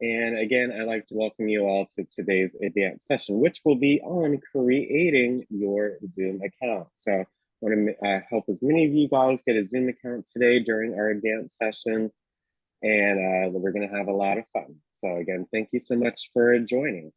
And again, I'd like to welcome you all to today's advanced session, which will be on creating your Zoom account. So I want to help as many of you guys get a Zoom account today during our advanced session, and we're going to have a lot of fun. So again, thank you so much for joining.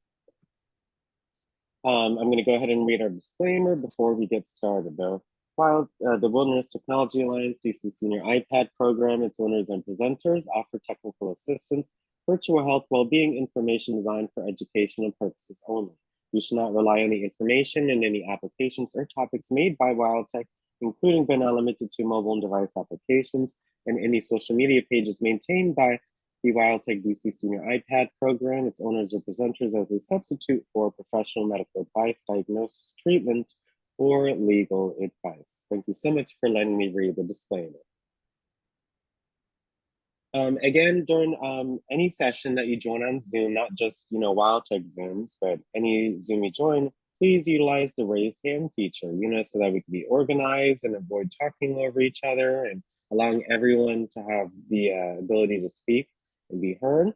I'm going to go ahead and read our disclaimer before we get started, though. While the Wilderness Technology Alliance DC Senior iPad program, its owners and presenters offer technical assistance, virtual health well-being information designed for educational purposes only. You should not rely on the information in any applications or topics made by WildTech, including but not limited to mobile and device applications, and any social media pages maintained by the WildTech DC Senior iPad program, its owners or presenters as a substitute for professional medical advice, diagnosis, treatment, or legal advice. Thank you so much for letting me read the disclaimer. Again, during any session that you join on Zoom, not just WildTech Zooms, but any Zoom you join, please utilize the raise hand feature, so that we can be organized and avoid talking over each other and allowing everyone to have the ability to speak and be heard.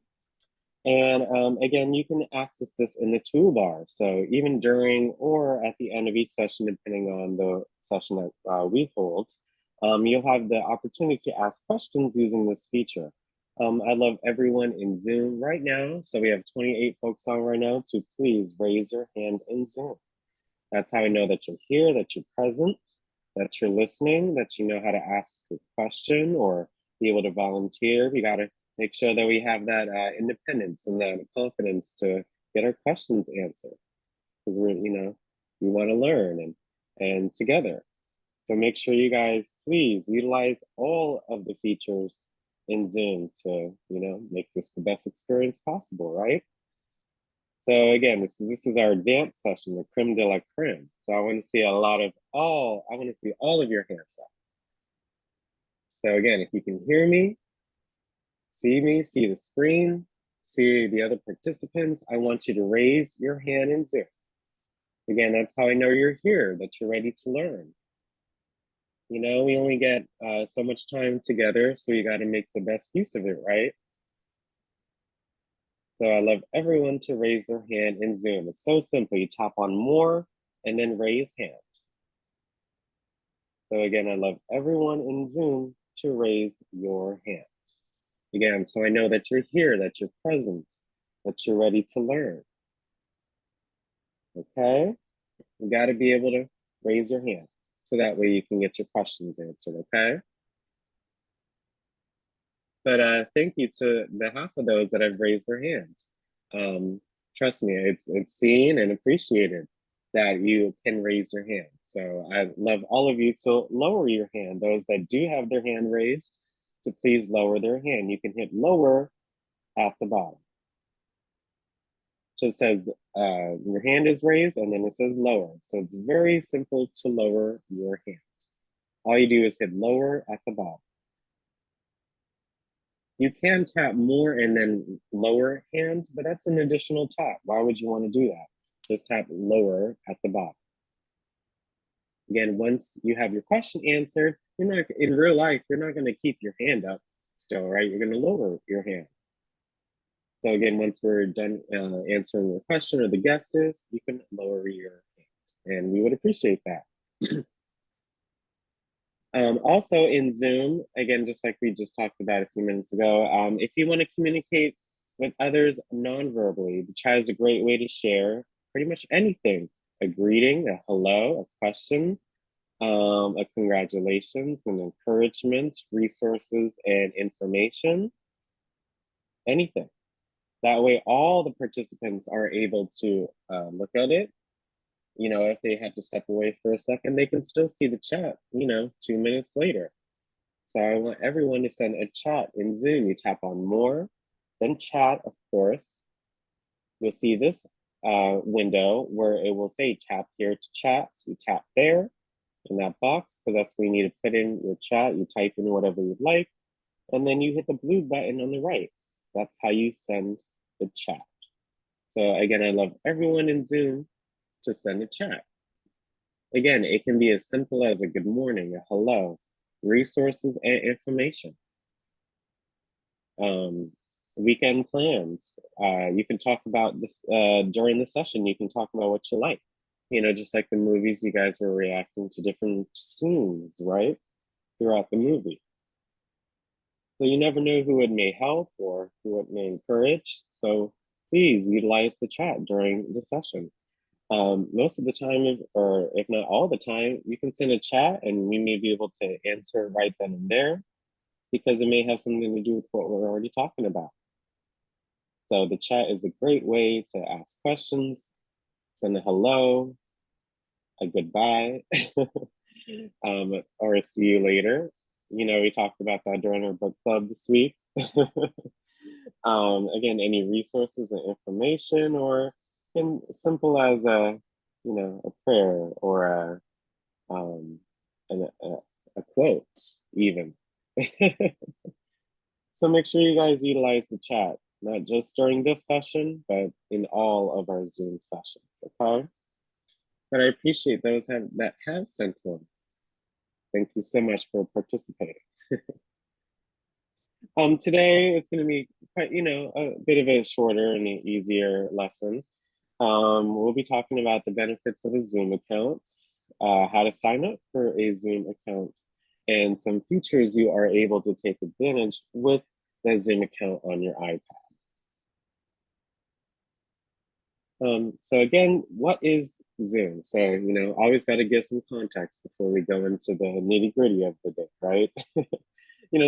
And again, you can access this in the toolbar. So even during or at the end of each session, depending on the session that we hold, you'll have the opportunity to ask questions using this feature. I love everyone in Zoom right now. So we have 28 folks on right now to please raise your hand in Zoom. That's how I know that you're here, that you're present, that you're listening, that you know how to ask a question or be able to volunteer. We got to make sure that we have that independence and that confidence to get our questions answered, because we want to learn and together. So make sure you guys please utilize all of the features in Zoom to make this the best experience possible, right? So again, this is our advanced session, the creme de la creme. So I want to see all of your hands up. So again, if you can hear me, see the screen, see the other participants, I want you to raise your hand in Zoom. Again, that's how I know you're here, that you're ready to learn. We only get so much time together, so you got to make the best use of it, right? So I love everyone to raise their hand in Zoom. It's so simple. You tap on more and then raise hand. So again, I love everyone in Zoom to raise your hand. Again, so I know that you're here, that you're present, that you're ready to learn. Okay? You got to be able to raise your hand so that way you can get your questions answered, okay? But thank you to the half of those that have raised their hand. Trust me, it's seen and appreciated that you can raise your hand. So I love all of you to lower your hand. Those that do have their hand raised, to please lower their hand. You can hit lower at the bottom. Just says your hand is raised and then it says lower. So it's very simple to lower your hand. All you do is hit lower at the bottom. You can tap more and then lower hand, but that's an additional tap. Why would you want to do that? Just tap lower at the bottom. Again, once you have your question answered, you're not in real life, you're not going to keep your hand up still, right? You're going to lower your hand. So again, once we're done answering the question or the guest is, you can lower your hand, and we would appreciate that. Also in Zoom, again, just like we just talked about a few minutes ago, if you want to communicate with others non-verbally, the chat is a great way to share pretty much anything. A greeting, a hello, a question, a congratulations, an encouragement, resources, and information, anything. That way, all the participants are able to look at it. If they have to step away for a second, they can still see the chat, 2 minutes later. So I want everyone to send a chat in Zoom. You tap on more, then chat, of course. You'll see this window where it will say tap here to chat. So you tap there in that box, because that's where you need to put in your chat. You type in whatever you'd like, and then you hit the blue button on the right. That's how you send the chat. So again, I love everyone in Zoom to send a chat. Again, it can be as simple as a good morning, a hello, resources and information. weekend plans. You can talk about this during the session. You can talk about what you like. Just like the movies, you guys were reacting to different scenes, right? Throughout the movie. So you never know who it may help or who it may encourage. So please utilize the chat during the session. Most of the time, or if not all the time, you can send a chat and we may be able to answer right then and there because it may have something to do with what we're already talking about. So the chat is a great way to ask questions, send a hello, a goodbye, or a see you later. We talked about that during our book club this week. Again, any resources and information, or simple as a prayer or um, a quote, even. So make sure you guys utilize the chat, not just during this session, but in all of our Zoom sessions, okay? But I appreciate those that have sent one. Thank you so much for participating. Today it's going to be quite, a bit of a shorter and easier lesson. We'll be talking about the benefits of a Zoom account, how to sign up for a Zoom account, and some features you are able to take advantage with the Zoom account on your iPad. So again, what is Zoom? So, always got to give some context before we go into the nitty gritty of the day, right?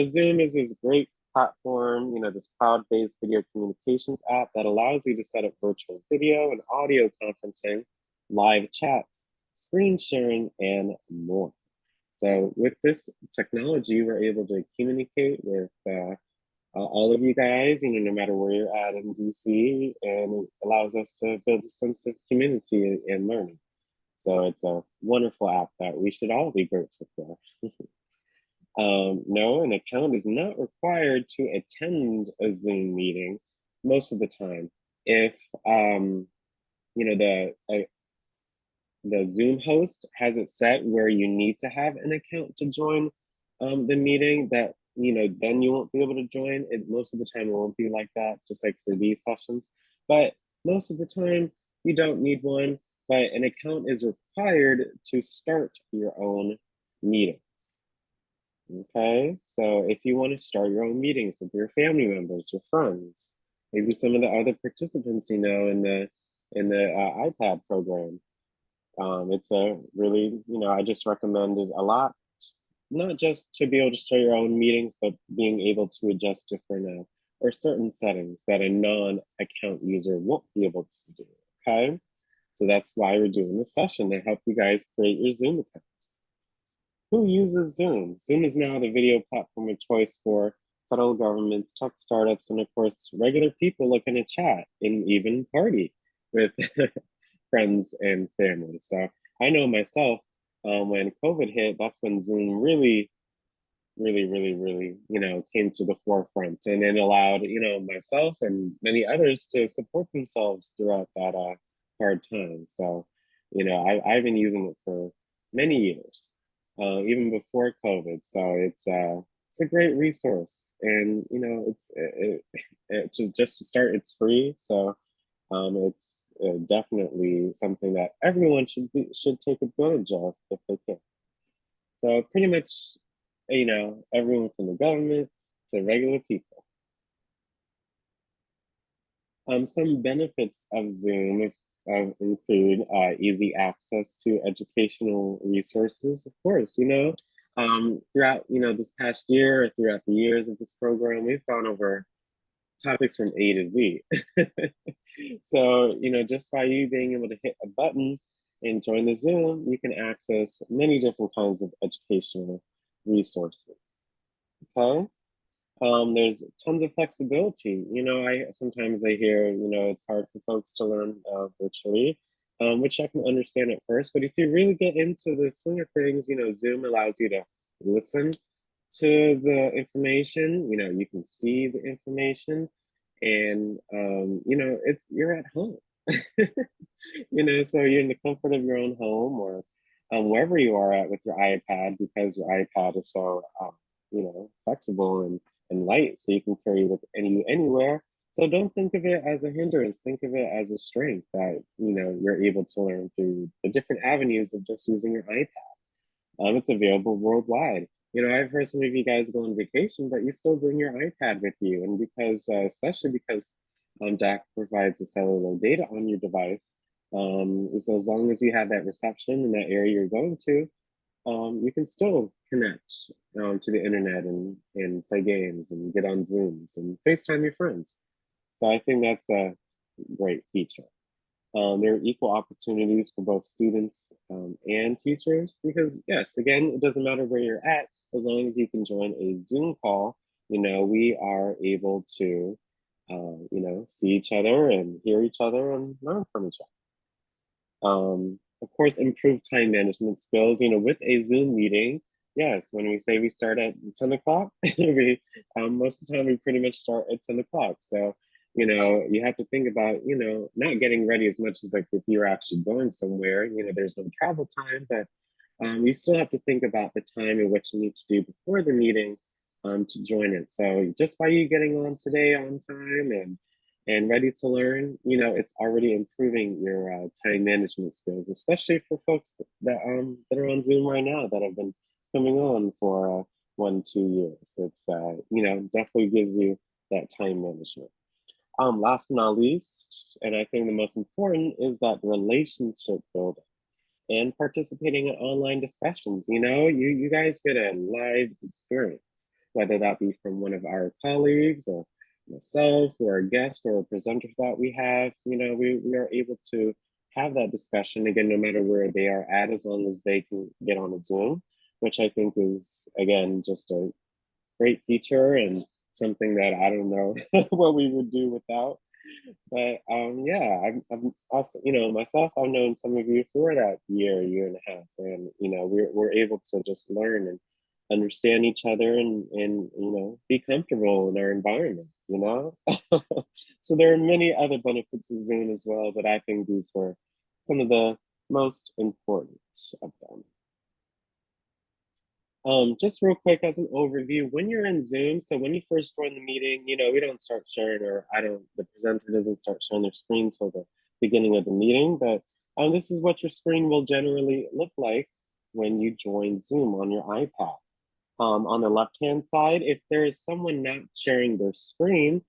Zoom is this great platform, this cloud-based video communications app that allows you to set up virtual video and audio conferencing, live chats, screen sharing, and more. So with this technology, we're able to communicate with all of you guys, no matter where you're at in DC, and it allows us to build a sense of community and learning. So it's a wonderful app that we should all be grateful for. No, an account is not required to attend a Zoom meeting most of the time. If you know the Zoom host has it set where you need to have an account to join the meeting, that then you won't be able to join it. Most of the time it won't be like that, just like for these sessions. But most of the time you don't need one, but an account is required to start your own meetings. Okay, so if you want to start your own meetings with your family members, your friends, maybe some of the other participants in the iPad program, it's a really, I just recommend it a lot, not just to be able to start your own meetings, but being able to adjust different or certain settings that a non-account user won't be able to do. Okay, so that's why we're doing this session, to help you guys create your Zoom accounts. Who uses Zoom? Zoom is now the video platform of choice for federal governments, tech startups, and of course, regular people looking to chat and even party with friends and family. So I know myself, when COVID hit, that's when Zoom really, really, really, really, came to the forefront, and it allowed, myself and many others to support themselves throughout that hard time. So, I've been using it for many years, even before COVID. So it's a great resource, and it's just to start, it's free. So it's definitely something that everyone should take advantage of if they can. So pretty much, everyone from the government to regular people. Some benefits of Zoom include easy access to educational resources. Of course, throughout this past year, or throughout the years of this program, we've gone over topics from A to Z. So, just by you being able to hit a button and join the Zoom, you can access many different kinds of educational resources. Okay. There's tons of flexibility. I hear, it's hard for folks to learn virtually, which I can understand at first. But if you really get into the swing of things, Zoom allows you to listen to the information. You can see the information, and you're at home. So you're in the comfort of your own home, or wherever you are at with your iPad, because your iPad is so flexible and light, so you can carry it with anywhere. So don't think of it as a hindrance. Think of it as a strength that you're able to learn through the different avenues of just using your iPad. It's available worldwide. I've heard some of you guys go on vacation, but you still bring your iPad with you, and because especially because DAC provides the cellular data on your device, so as long as you have that reception in that area you're going to, you can still connect to the internet and play games and get on Zooms and FaceTime your friends. So I think that's a great feature. There are equal opportunities for both students and teachers because, yes, again, it doesn't matter where you're at, as long as you can join a Zoom call, we are able to, see each other and hear each other and learn from each other. Of course, improve time management skills, with a Zoom meeting. Yes, when we say we start at 10 o'clock, most of the time we pretty much start at 10 o'clock. So, you have to think about, not getting ready as much as like if you're actually going somewhere, there's no travel time, but you still have to think about the time and what you need to do before the meeting to join it. So just by you getting on today on time and ready to learn, it's already improving your time management skills, especially for folks that are on Zoom right now that have been coming on for 1, 2 years. It's definitely gives you that time management. Last but not least, and I think the most important, is that relationship building and participating in online discussions. You guys get a live experience, whether that be from one of our colleagues or myself or a guest or a presenter that we have. We are able to have that discussion again, no matter where they are at, as long as they can get on a Zoom, which I think is, again, just a great feature and something that I don't know what we would do without. But yeah, I'm also, myself, I've known some of you for that year and a half, and we're able to just learn and understand each other and be comfortable in our environment. So there are many other benefits of Zoom as well, but I think these were some of the most important of them. Just real quick as an overview, when you're in Zoom, so when you first join the meeting, we don't start sharing, or the presenter doesn't start sharing their screen till the beginning of the meeting, but this is what your screen will generally look like when you join Zoom on your iPad. On the left-hand side, if there is someone not sharing their screen,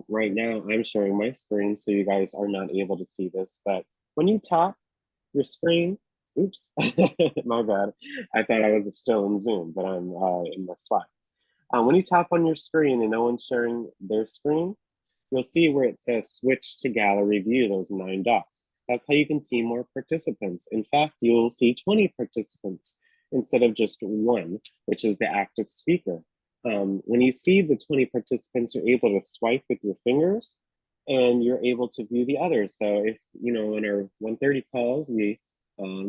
right now I'm sharing my screen, so you guys are not able to see this, but when you tap your screen. Oops, my bad. I thought I was still in Zoom, but I'm in my slides. When you tap on your screen and no one's sharing their screen, you'll see where it says switch to gallery view, those 9 dots. That's how you can see more participants. In fact, you'll see 20 participants instead of just one, which is the active speaker. When you see the 20 participants, you're able to swipe with your fingers and you're able to view the others. So if, in our 1:30 calls, we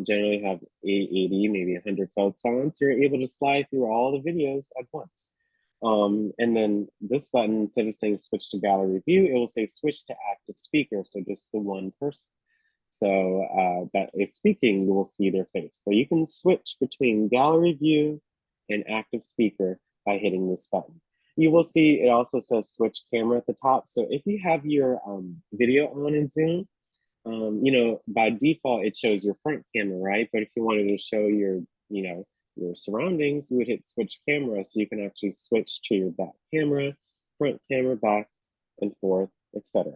generally have 80, maybe 100 folks on, so you're able to slide through all the videos at once. And then this button, instead of saying switch to gallery view, it will say switch to active speaker, so just the one person. So that is speaking, you will see their face. So you can switch between gallery view and active speaker by hitting this button. You will see it also says switch camera at the top. So if you have your video on in Zoom, by default, it shows your front camera, right? But if you wanted to show your surroundings, you would hit switch camera so you can actually switch to your back camera, front camera, back and forth, etc.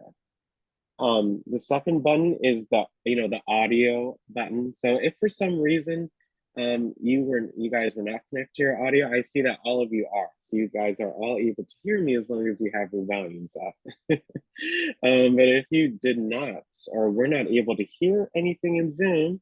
The second button is the audio button. So if for some reason you guys were not connected to your audio, I see that all of you are. So you guys are all able to hear me as long as you have your volumes up. But if you did not or were not able to hear anything in Zoom,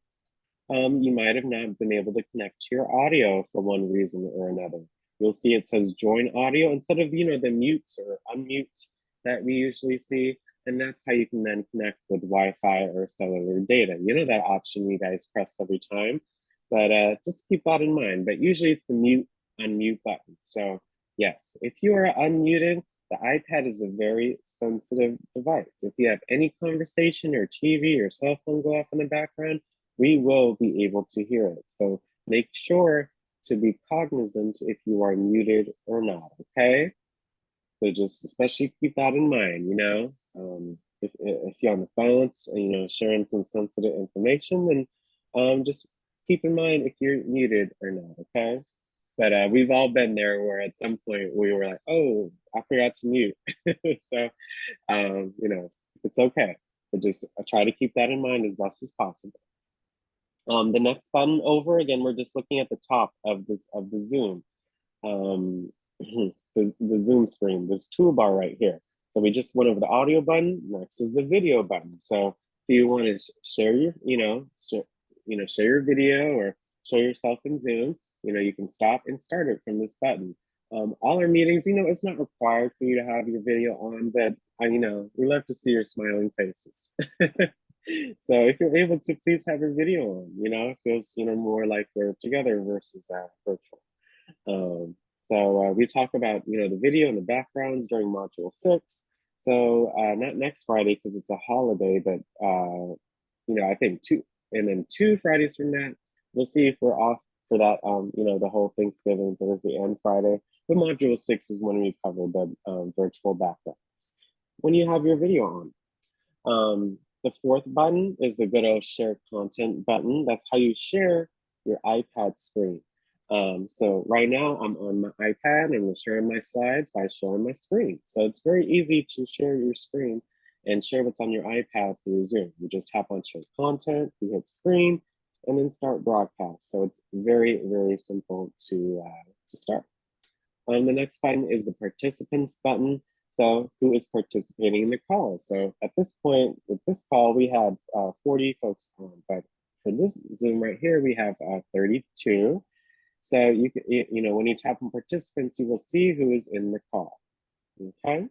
you might have not been able to connect to your audio for one reason or another. You'll see it says join audio instead of the mutes or unmute that we usually see. And that's how you can then connect with Wi-Fi or cellular data. That option you guys press every time, but just keep that in mind. But usually it's the mute, unmute button. So yes, if you are unmuted, the iPad is a very sensitive device. If you have any conversation or TV or cell phone go off in the background, we will be able to hear it. So make sure to be cognizant if you are muted or not, okay? So just especially keep that in mind, you know. If you're on the phone, you know, sharing some sensitive information, then just keep in mind if you're muted or not, okay? But we've all been there where at some point we were like, oh, I forgot to mute. So, you know, it's okay. But just try to keep that in mind as best as possible. The next button over, again, we're just looking at the top of the Zoom, um, the Zoom screen, this toolbar right here. So we just went over the audio button. Next is the video button. So if you want to share your, share your video or show yourself in Zoom, you know, you can stop and start it from this button. All our meetings, you know, it's not required for you to have your video on, but you know, we love to see your smiling faces. So if you're able to, please have your video on. You know, it feels, you know, more like we're together versus virtual. We talk about, you know, the video and the backgrounds during module 6. So not next Friday because it's a holiday, but you know, I think two Fridays from that, we'll see if we're off for that. You know, the whole Thanksgiving Thursday and Friday. But module 6 is when we cover the virtual backgrounds. When you have your video on. The fourth button is the good old share content button. That's how you share your iPad screen. So right now I'm on my iPad and we're sharing my slides by sharing my screen. So it's very easy to share your screen and share what's on your iPad through Zoom. You just tap on share content, you hit screen, and then start broadcast. So it's very, very simple to start. The next button is the participants button. So who is participating in the call? So at this point, with this call, we had 40 folks on, but for this Zoom right here, we have 32. So you know, when you tap on participants, you will see who is in the call, okay?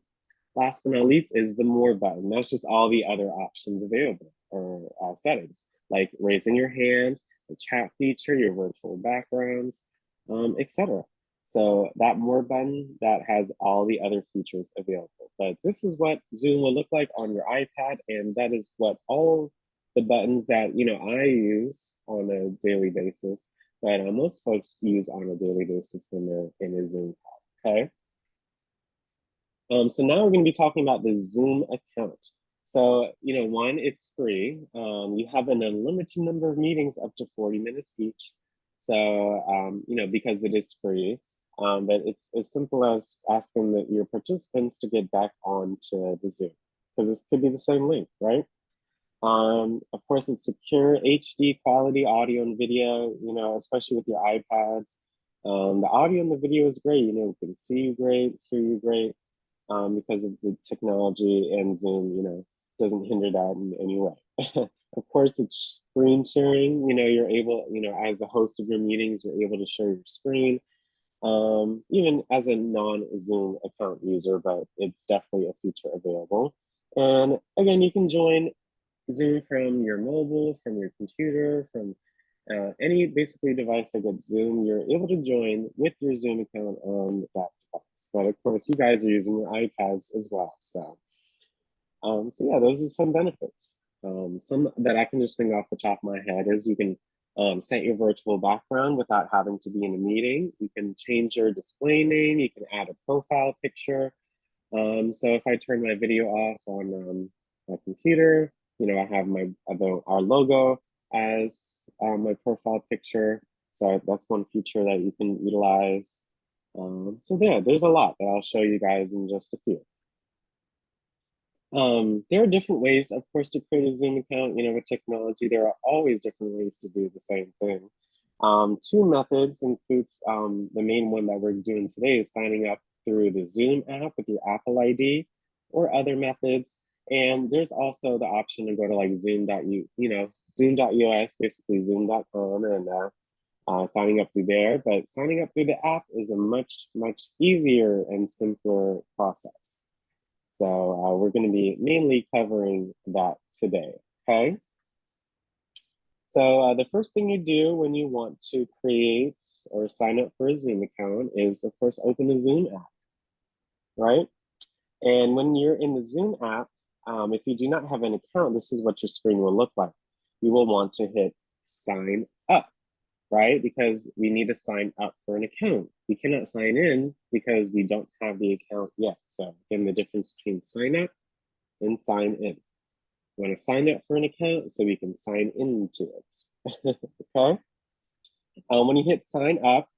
Last but not least is the more button. That's just all the other options available or settings, like raising your hand, the chat feature, your virtual backgrounds, etc. So that more button, that has all the other features available. But this is what Zoom will look like on your iPad, and that is what all the buttons that, you know, I use on a daily basis, but most folks use on a daily basis when they're in a Zoom call, okay? So now we're going to be talking about the Zoom account. So, you know, one, it's free. You have an unlimited number of meetings up to 40 minutes each. So, you know, because it is free, but it's as simple as asking your participants to get back onto the Zoom, because this could be the same link, right? Of course, it's secure HD quality audio and video, you know, especially with your iPads. The audio and the video is great. You know, we can see you great, hear you great, because of the technology, and Zoom, you know, doesn't hinder that in any way. Of course, it's screen sharing. You know, you're able, you know, as the host of your meetings, you're able to share your screen, even as a non-Zoom account user, but it's definitely a feature available. And again, you can join Zoom from your mobile, from your computer, from any basically device that gets Zoom. You're able to join with your Zoom account on that device. But of course, you guys are using your iPads as well. So yeah, those are some benefits. Some that I can just think off the top of my head is you can set your virtual background without having to be in a meeting. You can change your display name. You can add a profile picture. So if I turn my video off on my computer, you know, I have our logo as my profile picture. So that's one feature that you can utilize. So yeah, there's a lot that I'll show you guys in just a few. There are different ways, of course, to create a Zoom account. You know, with technology, there are always different ways to do the same thing. Two methods includes the main one that we're doing today is signing up through the Zoom app with your Apple ID, or other methods. And there's also the option to go to like Zoom.us, basically Zoom.com, and signing up through there. But signing up through the app is a much, much easier and simpler process. So we're going to be mainly covering that today, okay? So the first thing you do when you want to create or sign up for a Zoom account is, of course, open the Zoom app, right? And when you're in the Zoom app, if you do not have an account, this is what your screen will look like. You will want to hit sign up, right? Because we need to sign up for an account. We cannot sign in because we don't have the account yet. So again, the difference between sign up and sign in. We want to sign up for an account so we can sign into it. Okay. When you hit sign up,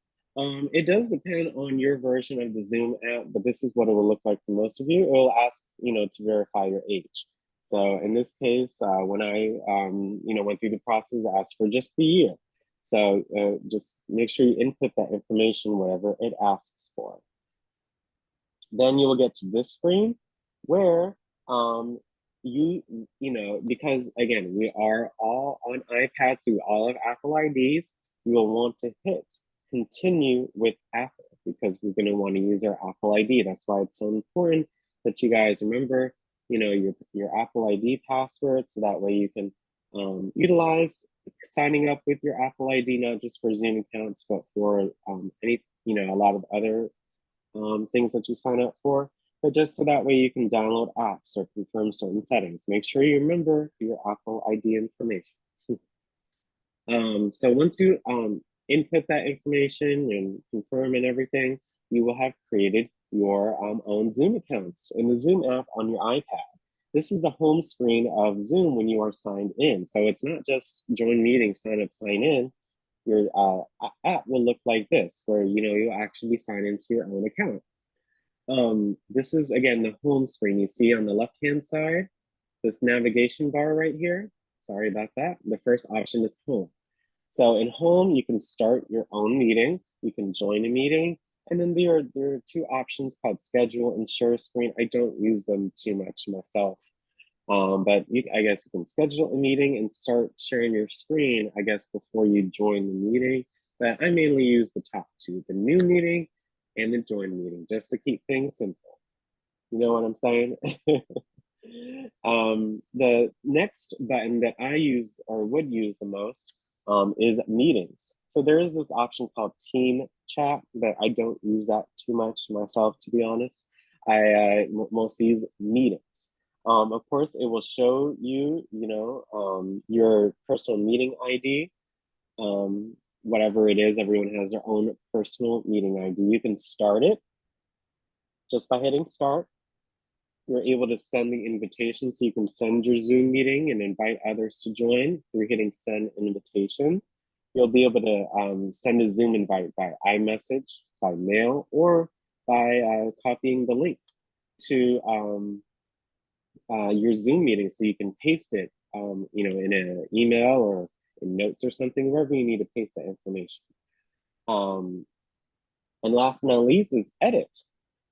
it does depend on your version of the Zoom app, but this is what it will look like for most of you. It will ask, to verify your age. So in this case, when I, went through the process, I asked for just the year. So just make sure you input that information wherever it asks for. Then you will get to this screen where because again, we are all on iPads, so we all have Apple IDs. You will want to hit continue with Apple because we're going to want to use our Apple ID. That's why it's so important that you guys remember, your Apple ID password, so that way you can utilize signing up with your Apple ID, not just for Zoom accounts, but for any, a lot of other things that you sign up for, but just so that way you can download apps or confirm certain settings. Make sure you remember your Apple ID information. So once you input that information and confirm and everything, you will have created your own Zoom accounts in the Zoom app on your iPad. This is the home screen of Zoom when you are signed in. So it's not just join meeting, sign up, sign in. Your app will look like this, where you'll actually sign into your own account. This is again the home screen. You see on the left-hand side, this navigation bar right here. Sorry about that. The first option is home. So in home, you can start your own meeting. You can join a meeting. And then there are two options called schedule and share screen. I don't use them too much myself. But I guess you can schedule a meeting and start sharing your screen, I guess, before you join the meeting. But I mainly use the top two, the new meeting and the join meeting, just to keep things simple. You know what I'm saying? The next button that I use or would use the most is meetings. So there is this option called team chat, but I don't use that too much myself, to be honest. I mostly use meetings. Of course, it will show you, your personal meeting ID, whatever it is. Everyone has their own personal meeting ID. You can start it just by hitting start. You're able to send the invitation, so you can send your Zoom meeting and invite others to join through hitting send invitation. You'll be able to send a Zoom invite by iMessage, by mail, or by copying the link to your Zoom meeting, so you can paste it, in an email or in notes or something, wherever you need to paste that information. And last but not least is edit.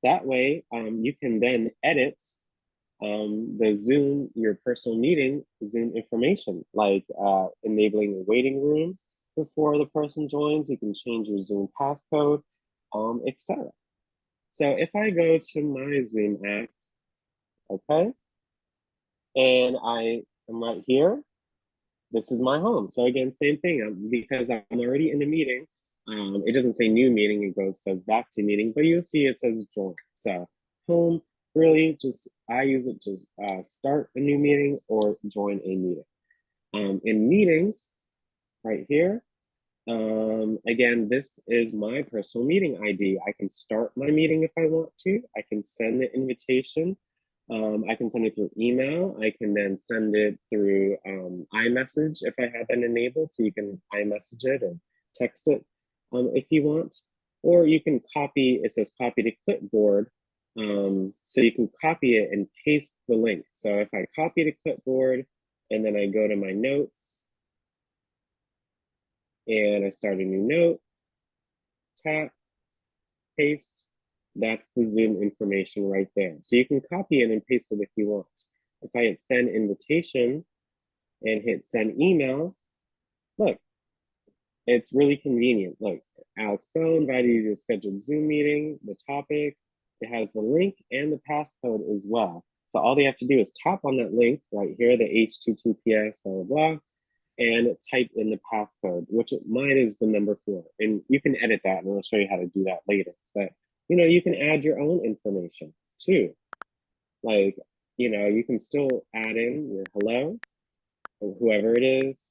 That way, you can then edit the Zoom, your personal meeting, Zoom information, like enabling a waiting room before the person joins. You can change your Zoom passcode, etc. So if I go to my Zoom app, okay, and I am right here, this is my home. So again, same thing, because I'm already in the meeting. It doesn't say new meeting, it says back to meeting, but you'll see it says join. So home, really just, I use it to start a new meeting or join a meeting. In meetings, right here, again, this is my personal meeting ID. I can start my meeting if I want to. I can send the invitation. I can send it through email. I can then send it through iMessage if I have it enabled. So you can iMessage it or text it if you want. Or you can copy, it says copy to clipboard. So you can copy it and paste the link. So if I copy to clipboard and then I go to my notes and I start a new note, tap, paste, that's the Zoom information right there. So you can copy it and paste it if you want. If I hit send invitation and hit send email, look, it's really convenient. Look, Alex Bell invited you to a scheduled Zoom meeting, the topic, it has the link and the passcode as well. So all they have to do is tap on that link right here, the HTTPS, blah, blah, blah, and type in the passcode, which mine is the number 4. And you can edit that, and I'll show you how to do that later. But you can add your own information too. Like, you can still add in your hello, or whoever it is.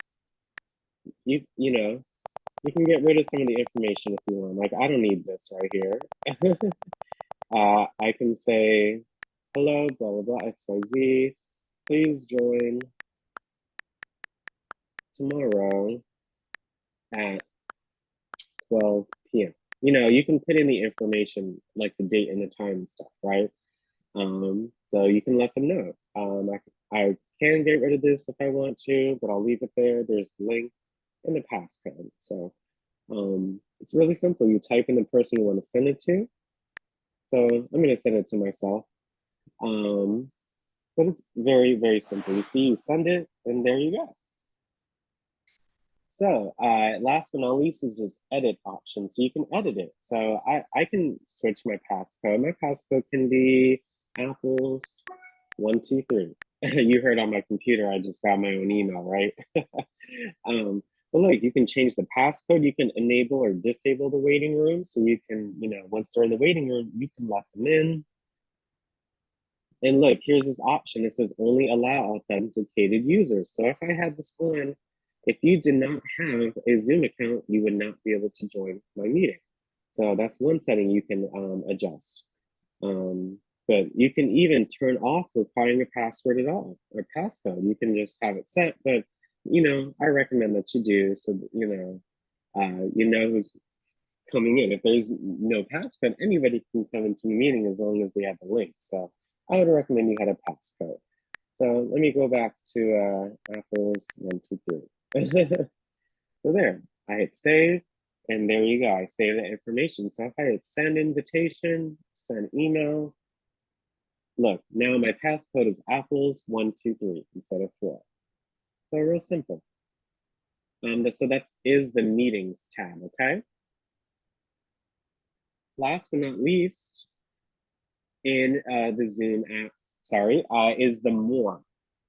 You know, You can get rid of some of the information if you want. Like, I don't need this right here. I can say, hello, blah, blah, blah, XYZ. Please join tomorrow at 12 p.m. You know, you can put in the information, like the date and the time and stuff, right? So you can let them know. I can get rid of this if I want to, but I'll leave it there. There's the link and the passcode. So it's really simple. You type in the person you want to send it to. So I'm going to send it to myself. Um, but it's very, very simple. You see, you send it, and there you go. So last but not least is this edit option. So you can edit it. So I can switch my passcode. My passcode can be apples 123. You heard on my computer, I just got my own email, right? But look, you can change the passcode. You can enable or disable the waiting room. So you can, you know, once they're in the waiting room, you can let them in. And look, here's this option. It says only allow authenticated users. So if I had this on, if you did not have a Zoom account, you would not be able to join my meeting. So that's one setting you can adjust. But you can even turn off requiring a password at all or passcode. You can just have it set, but you know, I recommend that you do so that, you know who's coming in. If there's no passcode, anybody can come into the meeting as long as they have the link. So I would recommend you had a passcode. So let me go back to Apple's 123. So there, I hit save, and there you go. I save the information. So if I hit send invitation, send email, look, now my passcode is Apples 123 instead of 4. So real simple. So that is the meetings tab, okay? Last but not least, in the Zoom app, is the more.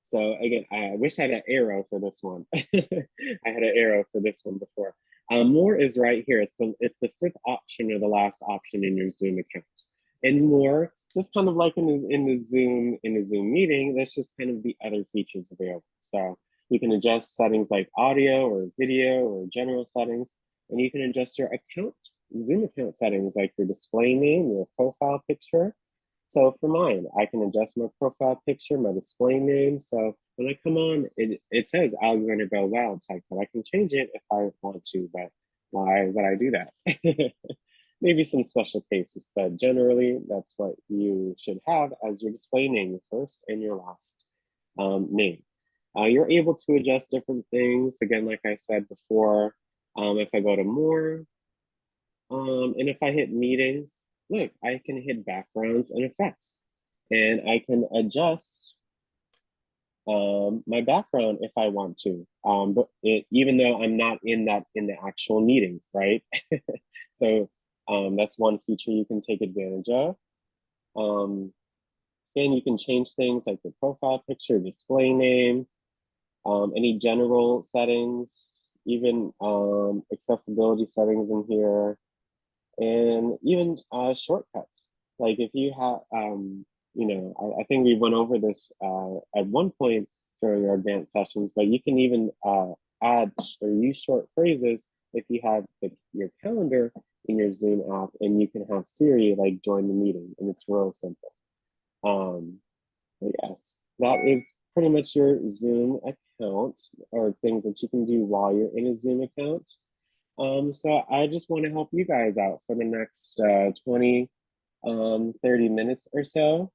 So again, I wish I had an arrow for this one. I had an arrow for this one before. More is right here. It's the fifth option or the last option in your Zoom account. And more, just kind of like in the Zoom meeting, that's just kind of the other features available. So you can adjust settings like audio or video or general settings, and you can adjust your account, Zoom account settings like your display name, your profile picture. So for mine, I can adjust my profile picture, my display name. So when I come on, it says Alexander Bell Wild Type, but I can change it if I want to, but why would I do that? Maybe some special cases, but generally that's what you should have as your display name, your first and your last name. You're able to adjust different things. Again, like I said before, if I go to more, and if I hit meetings, look, I can hit backgrounds and effects. And I can adjust my background if I want to. Even though I'm not in the actual meeting, right? So that's one feature you can take advantage of. And you can change things like the profile picture, display name, any general settings, even accessibility settings in here, and even shortcuts. Like if you have, I think we went over this at one point during our advanced sessions, but you can even add or use short phrases if you have your calendar in your Zoom app, and you can have Siri like join the meeting, and it's real simple. But yes, that is pretty much your Zoom account or things that you can do while you're in a Zoom account. So I just want to help you guys out for the next 20, 30 minutes or so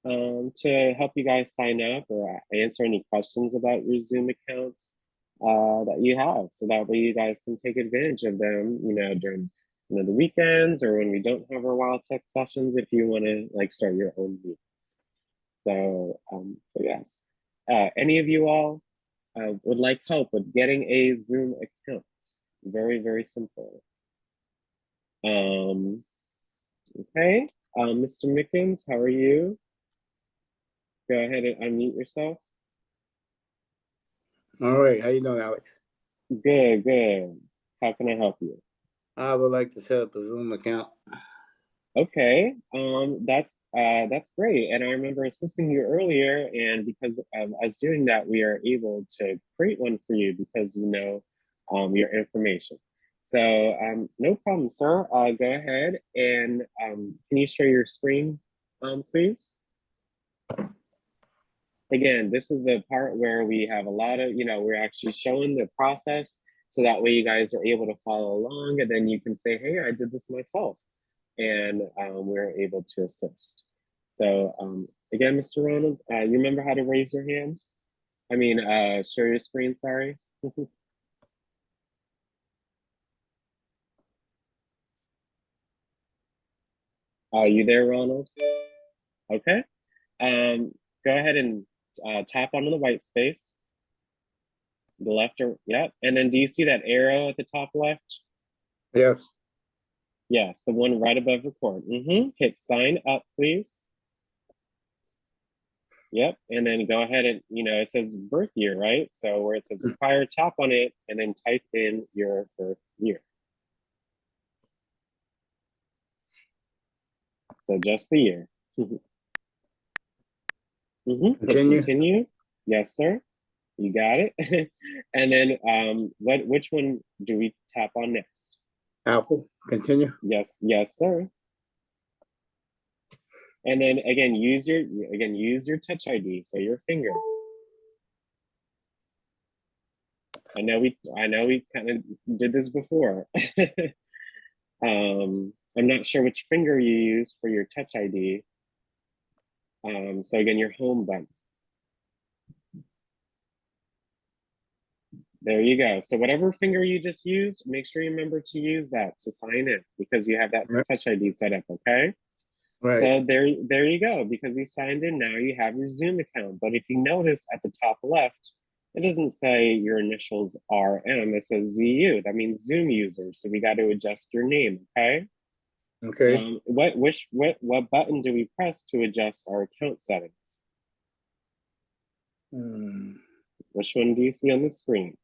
to help you guys sign up or answer any questions about your Zoom account that you have. So that way you guys can take advantage of them, during the weekends or when we don't have our Wild Tech sessions if you want to like start your own meetings. So yes. Any of you all would like help with getting a Zoom account? Very, very simple. Okay, Mr. Mickens, how are you? Go ahead and unmute yourself. All right, how you doing, Alex? Good, good. How can I help you? I would like to set up a Zoom account. Okay, that's great. And I remember assisting you earlier, and because of us doing that, we are able to create one for you because you know your information. So no problem, sir. Go ahead and can you share your screen, please? Again, this is the part where we have a lot of, we're actually showing the process so that way you guys are able to follow along and then you can say, hey, I did this myself. And we're able to assist. So again, Mr. Ronald, you remember how to raise your hand? I mean, share your screen, sorry. Are you there, Ronald? Okay. Um, Go ahead and tap onto the white space, the left or, yep. And then do you see that arrow at the top left? Yes. Yes, the one right above record. Hit sign up, please. Yep, and then go ahead and, it says birth year, right? So where it says required, tap on it and then type in your birth year. So just the year. Hit continue. Yes, sir. You got it. And then which one do we tap on next? Apple. Continue. Yes, sir. And then again, use your touch ID, so your finger. I know we kind of did this before. I'm not sure which finger you use for your touch ID. So again, your home button. There you go. So whatever finger you just used, make sure you remember to use that to sign in because you have that touch ID set up, okay? Right. So there you go. Because you signed in, now you have your Zoom account. But if you notice at the top left, it doesn't say your initials RM, it says ZU. That means Zoom user. So we got to adjust your name, okay? Okay. What button do we press to adjust our account settings? Which one do you see on the screen?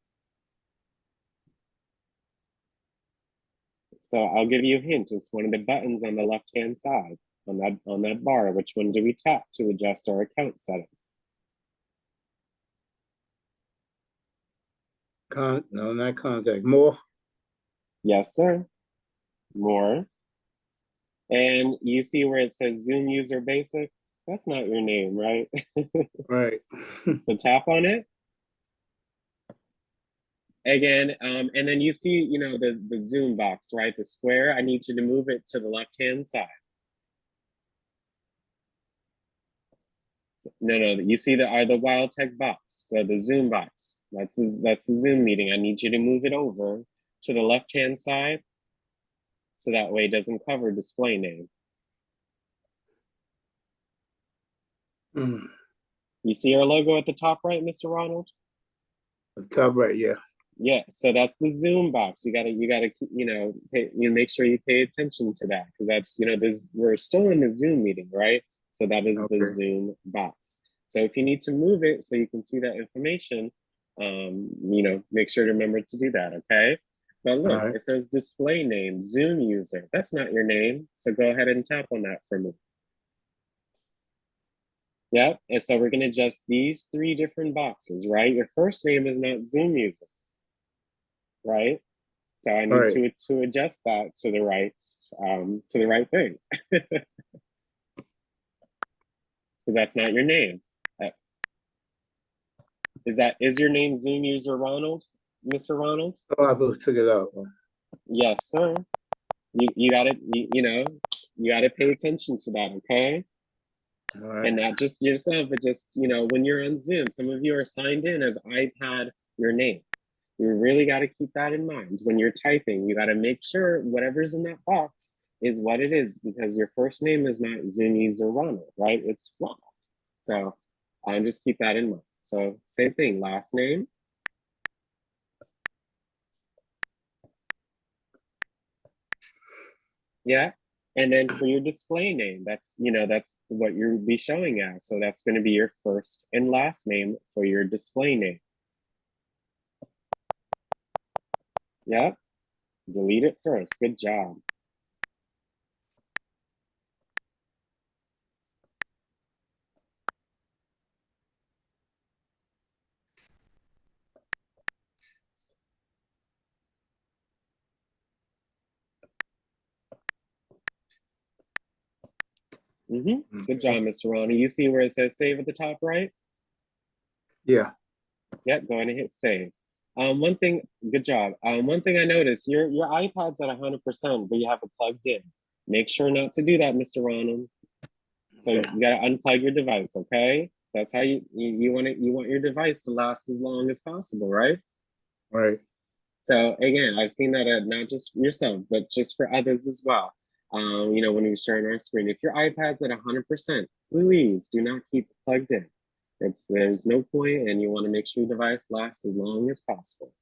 So I'll give you a hint. It's one of the buttons on the left-hand side on that bar. Which one do we tap to adjust our account settings? No, not contact. More. Yes, sir. More. And you see where it says Zoom user basic? That's not your name, right? Right. So tap on it. Again, and then you see, the Zoom box, right? The square. I need you to move it to the left-hand side. No, you see the WildTech box, so the Zoom box. That's the Zoom meeting. I need you to move it over to the left-hand side, so that way it doesn't cover display name. You see our logo at the top right, Mr. Ronald? The top right, yeah. Yeah, so that's the Zoom box. You gotta, make sure you pay attention to that because that's, we're still in the Zoom meeting, right? So that is the Zoom box. So if you need to move it so you can see that information, make sure to remember to do that, okay? But look, it says display name, Zoom user. That's not your name, so go ahead and tap on that for me. Yep, and so we're gonna adjust these 3 different boxes, right? Your first name is not Zoom user, right? So I need to adjust that to the right thing. Because that's not your name. Is your name Zoom user Ronald, Mr. Ronald? Oh, I took it out. Yes, sir. You gotta you gotta pay attention to that, okay? And not just yourself, but just when you're on Zoom, some of you are signed in as iPad your name. You really got to keep that in mind when you're typing. You got to make sure whatever's in that box is what it is because your first name is not Zoom user Ronald, right? It's Ronald. So just keep that in mind. So same thing, last name. Yeah. And then for your display name, that's what you'll be showing as. So that's going to be your first and last name for your display name. Yep. Delete it first. Good job. Good job, Mr. Ronnie. You see where it says save at the top right? Yeah. Yep, go ahead and hit save. One thing, good job. One thing I noticed, your iPad's at 100%, but you have it plugged in. Make sure not to do that, Mr. Ronald. So Okay. you gotta unplug your device, okay? That's how you want your device to last as long as possible, right? Right. So again, I've seen that not just yourself, but just for others as well. When you're sharing our screen, if your iPad's at 100%, please do not keep it plugged in. There's no point, and you want to make sure your device lasts as long as possible.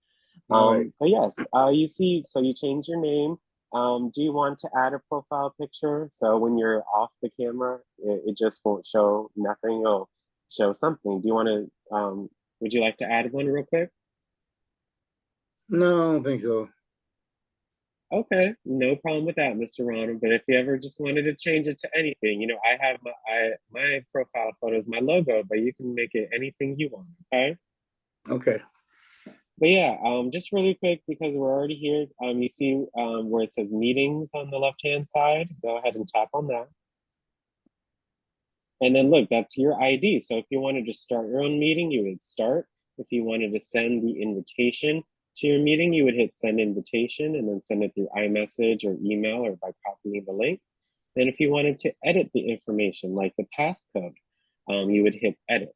All right. But yes, you see, so you change your name. Do you want to add a profile picture? So when you're off the camera, it just won't show nothing. It'll show something. Do you want to, would you like to add one real quick? No, I don't think so. Okay, no problem with that, Mr. Ronald. But if you ever just wanted to change it to anything, I have my profile photo is my logo, but you can make it anything you want. Okay. Okay. But yeah, just really quick because we're already here. You see where it says meetings on the left-hand side. Go ahead and tap on that. And then look, that's your ID. So if you wanted to start your own meeting, you would start. If you wanted to send the invitation to your meeting, you would hit send invitation and then send it through iMessage or email or by copying the link. Then if you wanted to edit the information like the passcode, you would hit edit.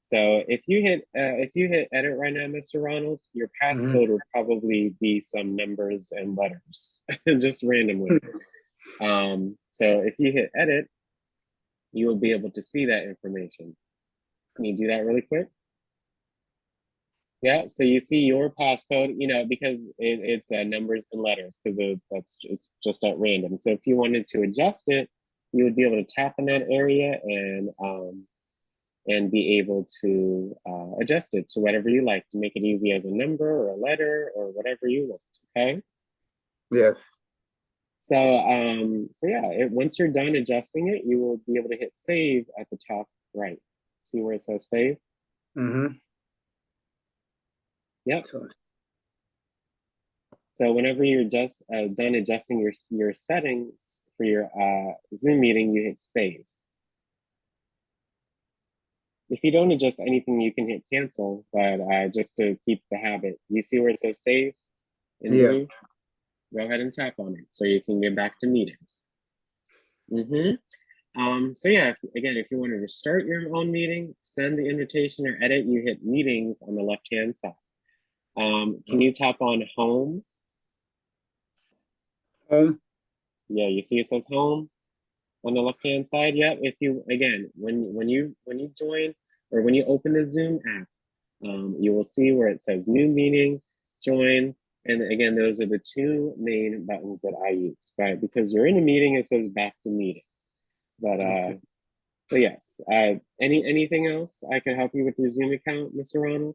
So if you hit edit right now, Mr. Ronald, your passcode will probably be some numbers and letters, just randomly. So if you hit edit, you will be able to see that information. Can you do that really quick? Yeah, so you see your passcode, because it's numbers and letters, because it's just at random. So if you wanted to adjust it, you would be able to tap in that area and be able to adjust it to whatever you like to make it easy as a number or a letter or whatever you want. Okay. Yes. So yeah, once you're done adjusting it, you will be able to hit save at the top right. See where it says save? Yep. So whenever you're just done adjusting your settings for your Zoom meeting, you hit save. If you don't adjust anything, you can hit cancel, but just to keep the habit, you see where it says save in blue? Go ahead and tap on it so you can get back to meetings. So yeah, if you wanted to start your own meeting, send the invitation or edit, you hit meetings on the left-hand side. Can you tap on home? Home? Yeah, you see it says home on the left-hand side. Yeah, if you, again, when you join or when you open the Zoom app, you will see where it says new meeting, join, and again, those are the two main buttons that I use, right? Because you're in a meeting, it says back to meeting. But Okay. but yes, anything else I can help you with your Zoom account, Mr. Ronald?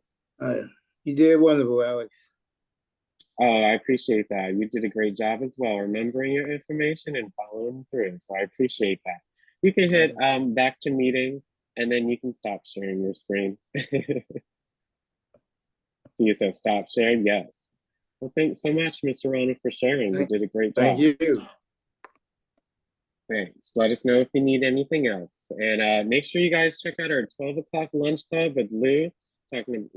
You did wonderful, Alex. Oh, I appreciate that. You did a great job as well, remembering your information and following through. So I appreciate that. You can hit back to meeting, and then you can stop sharing your screen. So you said stop sharing? Yes. Well, thanks so much, Mr. Ronald, for sharing. You did a great job. Thank you. Thanks. Let us know if you need anything else. And make sure you guys check out our 12 o'clock lunch club with Lou, talking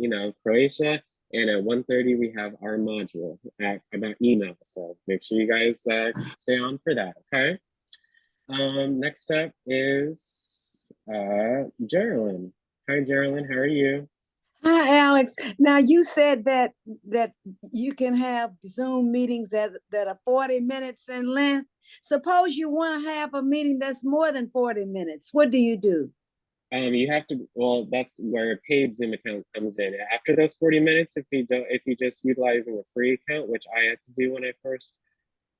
Croatia. And at 1:30, we have our module about email. So make sure you guys stay on for that, okay? Next up is Geraldine. Hi, Geraldine. How are you? Hi, Alex. Now you said that you can have Zoom meetings that are 40 minutes in length. Suppose you want to have a meeting that's more than 40 minutes. What do you do? You have to, well, that's where a paid Zoom account comes in. After those 40 minutes, if you just utilizing a free account, which I had to do when I first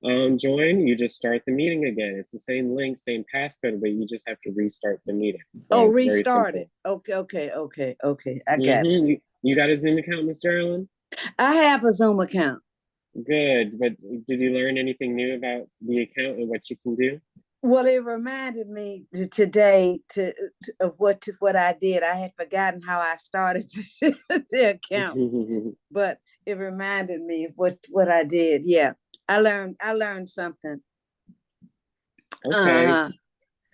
joined, you just start the meeting again. It's the same link, same passcode, but you just have to restart the meeting. So it's restart it. Okay. I got it. You got a Zoom account, Ms. Geraldine? I have a Zoom account. Good, but did you learn anything new about the account and what you can do? Well, it reminded me today of what I did. I had forgotten how I started the account, but it reminded me of what I did. Yeah, I learned something. Okay.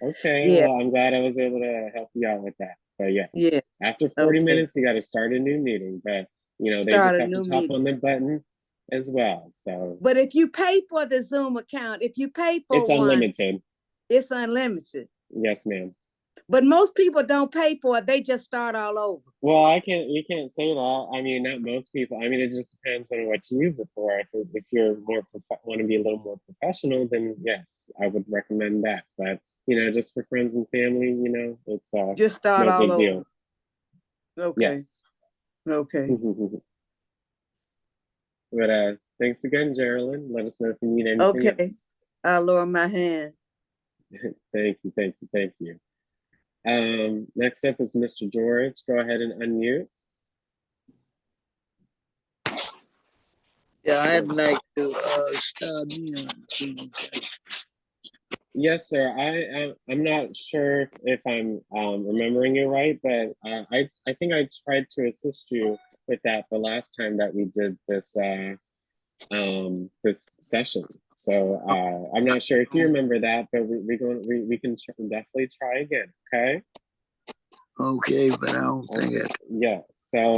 Okay, Yeah, well, I'm glad I was able to help you out with that. But yes, yeah, after 40 okay. minutes, you got to start a new meeting. But they Start just a have to new tap meeting. on the button as well. So But if you pay for the Zoom account, if you pay for it's one, unlimited. it's unlimited. Yes, ma'am. But most people don't pay for it. They just start all over. Well, we can't say that. I mean, not most people. I mean, it just depends on what you use it for. If you're want to be a little more professional, then yes, I would recommend that. But just for friends and family, it's Just start no all big over. deal. Okay. Yes. Okay. But thanks again, Geraldine. Let us know if you need anything Okay. else. I'll lower my hand. Thank you, thank you, thank you. Next up is Mr. George. Go ahead and unmute. Yeah, I'd like to start me on please. Yes, sir. I'm not sure if I'm remembering you right, but I think I tried to assist you with that the last time that we did this this session. So I'm not sure if you remember that, but we can definitely try again. Okay. Okay, but I don't think it. Yeah. So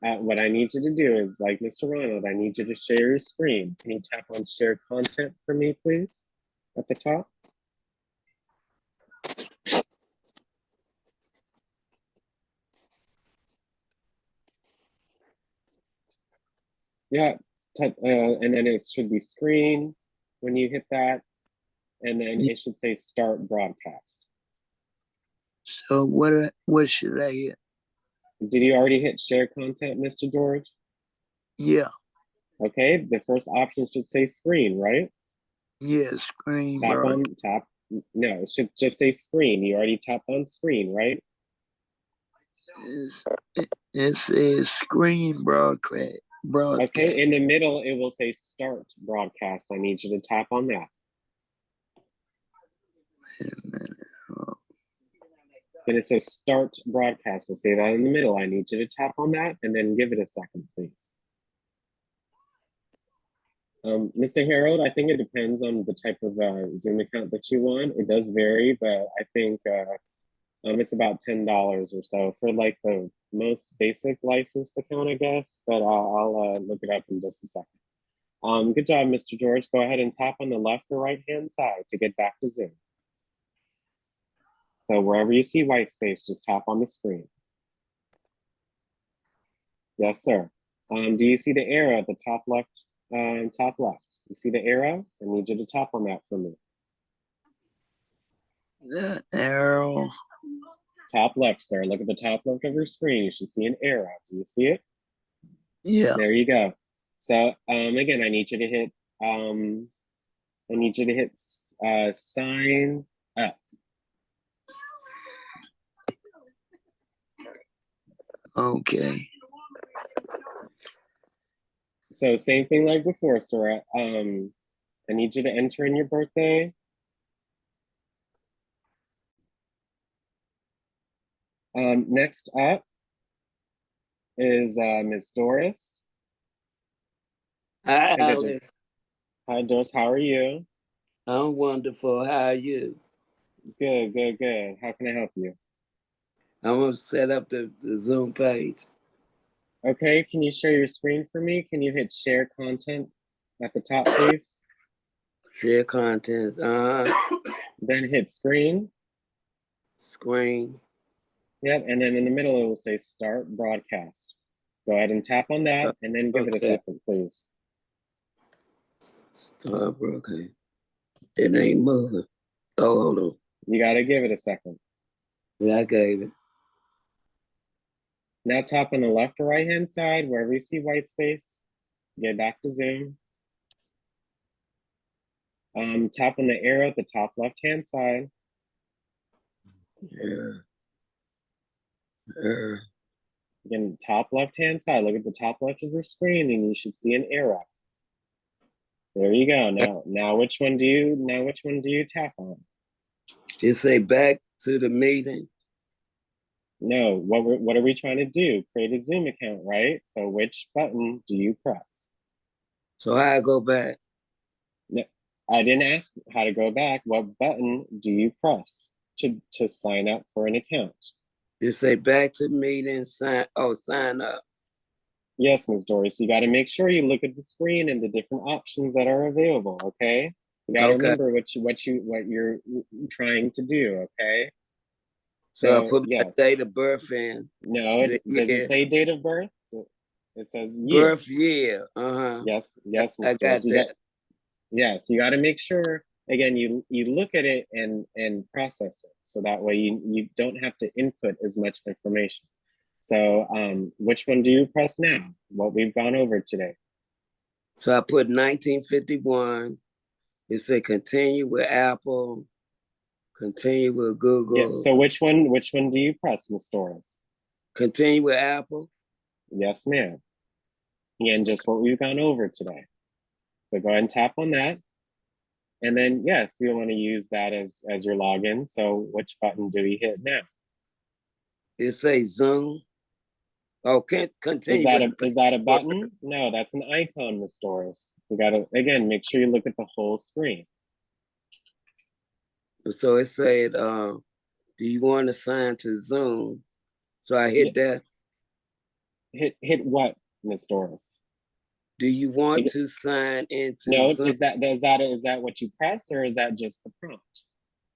what I need you to do is, like Mr. Ronald, I need you to share your screen. Can you tap on share content for me, please, at the top? Yeah, and then it should be screen when you hit that, and then it should say start broadcast. So what should I hit? Did you already hit share content, Mr. George? Yeah, Okay, the first option should say screen, right? yeah, screen Tap broad. on, tap, no, it should just say screen. You already tapped on screen, right? It says screen broadcast. Okay, in the middle, it will say start broadcast. I need you to tap on that. Wait a minute. Then it says start broadcast. We'll say that in the middle. I need you to tap on that and then give it a second, please. Mr. Harold, I think it depends on the type of Zoom account that you want. It does vary, but I think it's about $10 or so for like the most basic licensed account, I guess. But I'll look it up in just a second. Good job, Mr. George. Go ahead and tap on the left or right hand side to get back to Zoom. So wherever you see white space, just tap on the screen. Yes, sir. Do you see the arrow at the top left? Top left. You see the arrow? I need you to tap on that for me. The arrow. Top left, sir. Look at the top left of your screen. You should see an arrow. Do you see it? Yeah. There you go. So again, I need you to hit sign up. Okay. So same thing like before, sir. I need you to enter in your birthday. Next up is Ms. Doris. Hi, Hi, Alice. Hi, Doris. How are you? I'm wonderful. How are you? Good, good, good. How can I help you? I'm going to set up the Zoom page. Okay, can you share your screen for me? Can you hit share content at the top, please? Share contents. Then hit screen. Screen. Yep, and then in the middle it will say start broadcast. Go ahead and tap on that and then give it a second, please. Start broadcast. It ain't moving. Oh, hold on. You gotta give it a second. Yeah, I gave it. Now tap on the left or right hand side, wherever you see white space. Get back to Zoom. Tap on the arrow at the top left hand side. Yeah. Again, top left hand side. Look at the top left of your screen and you should see an arrow. There you go. Now which one do you tap on? It say back to the meeting. No, what are we trying to do? Create a Zoom account, right? So which button do you press? So I go back. I didn't ask how to go back. What button do you press to sign up for an account? You say back to meeting, sign up. Yes, Ms. Doris, you got to make sure you look at the screen and the different options that are available. Okay, you got to Okay. remember what you're trying to do. Okay, So I so put my yes, date of birth in. no, The does it year. say date of birth? It says year. Birth year. Uh-huh. Yes, I Ms. got Doris, that. yes, you got to make sure again you look at it and process it so that way you don't have to input as much information. So which one do you press now? What we've gone over today. So I put 1951. It said continue with Apple, continue with Yeah. Google, So which one do you press, Ms. Doris? continue with Apple. Yes, ma'am. And just what we've gone over today. So go ahead and tap on that. And then yes, we want to use that as your login. So which button do we hit now? It says Zoom. Oh, can't Is continue that with is that a button? No, that's an icon, Ms. Doris. You gotta again make sure you look at the whole screen. So it said, do you want to sign to Zoom? So I hit that. Hit what, Ms. Doris? Do you want Ag- to sign into No, Zoom? is that what you press or is that just the prompt?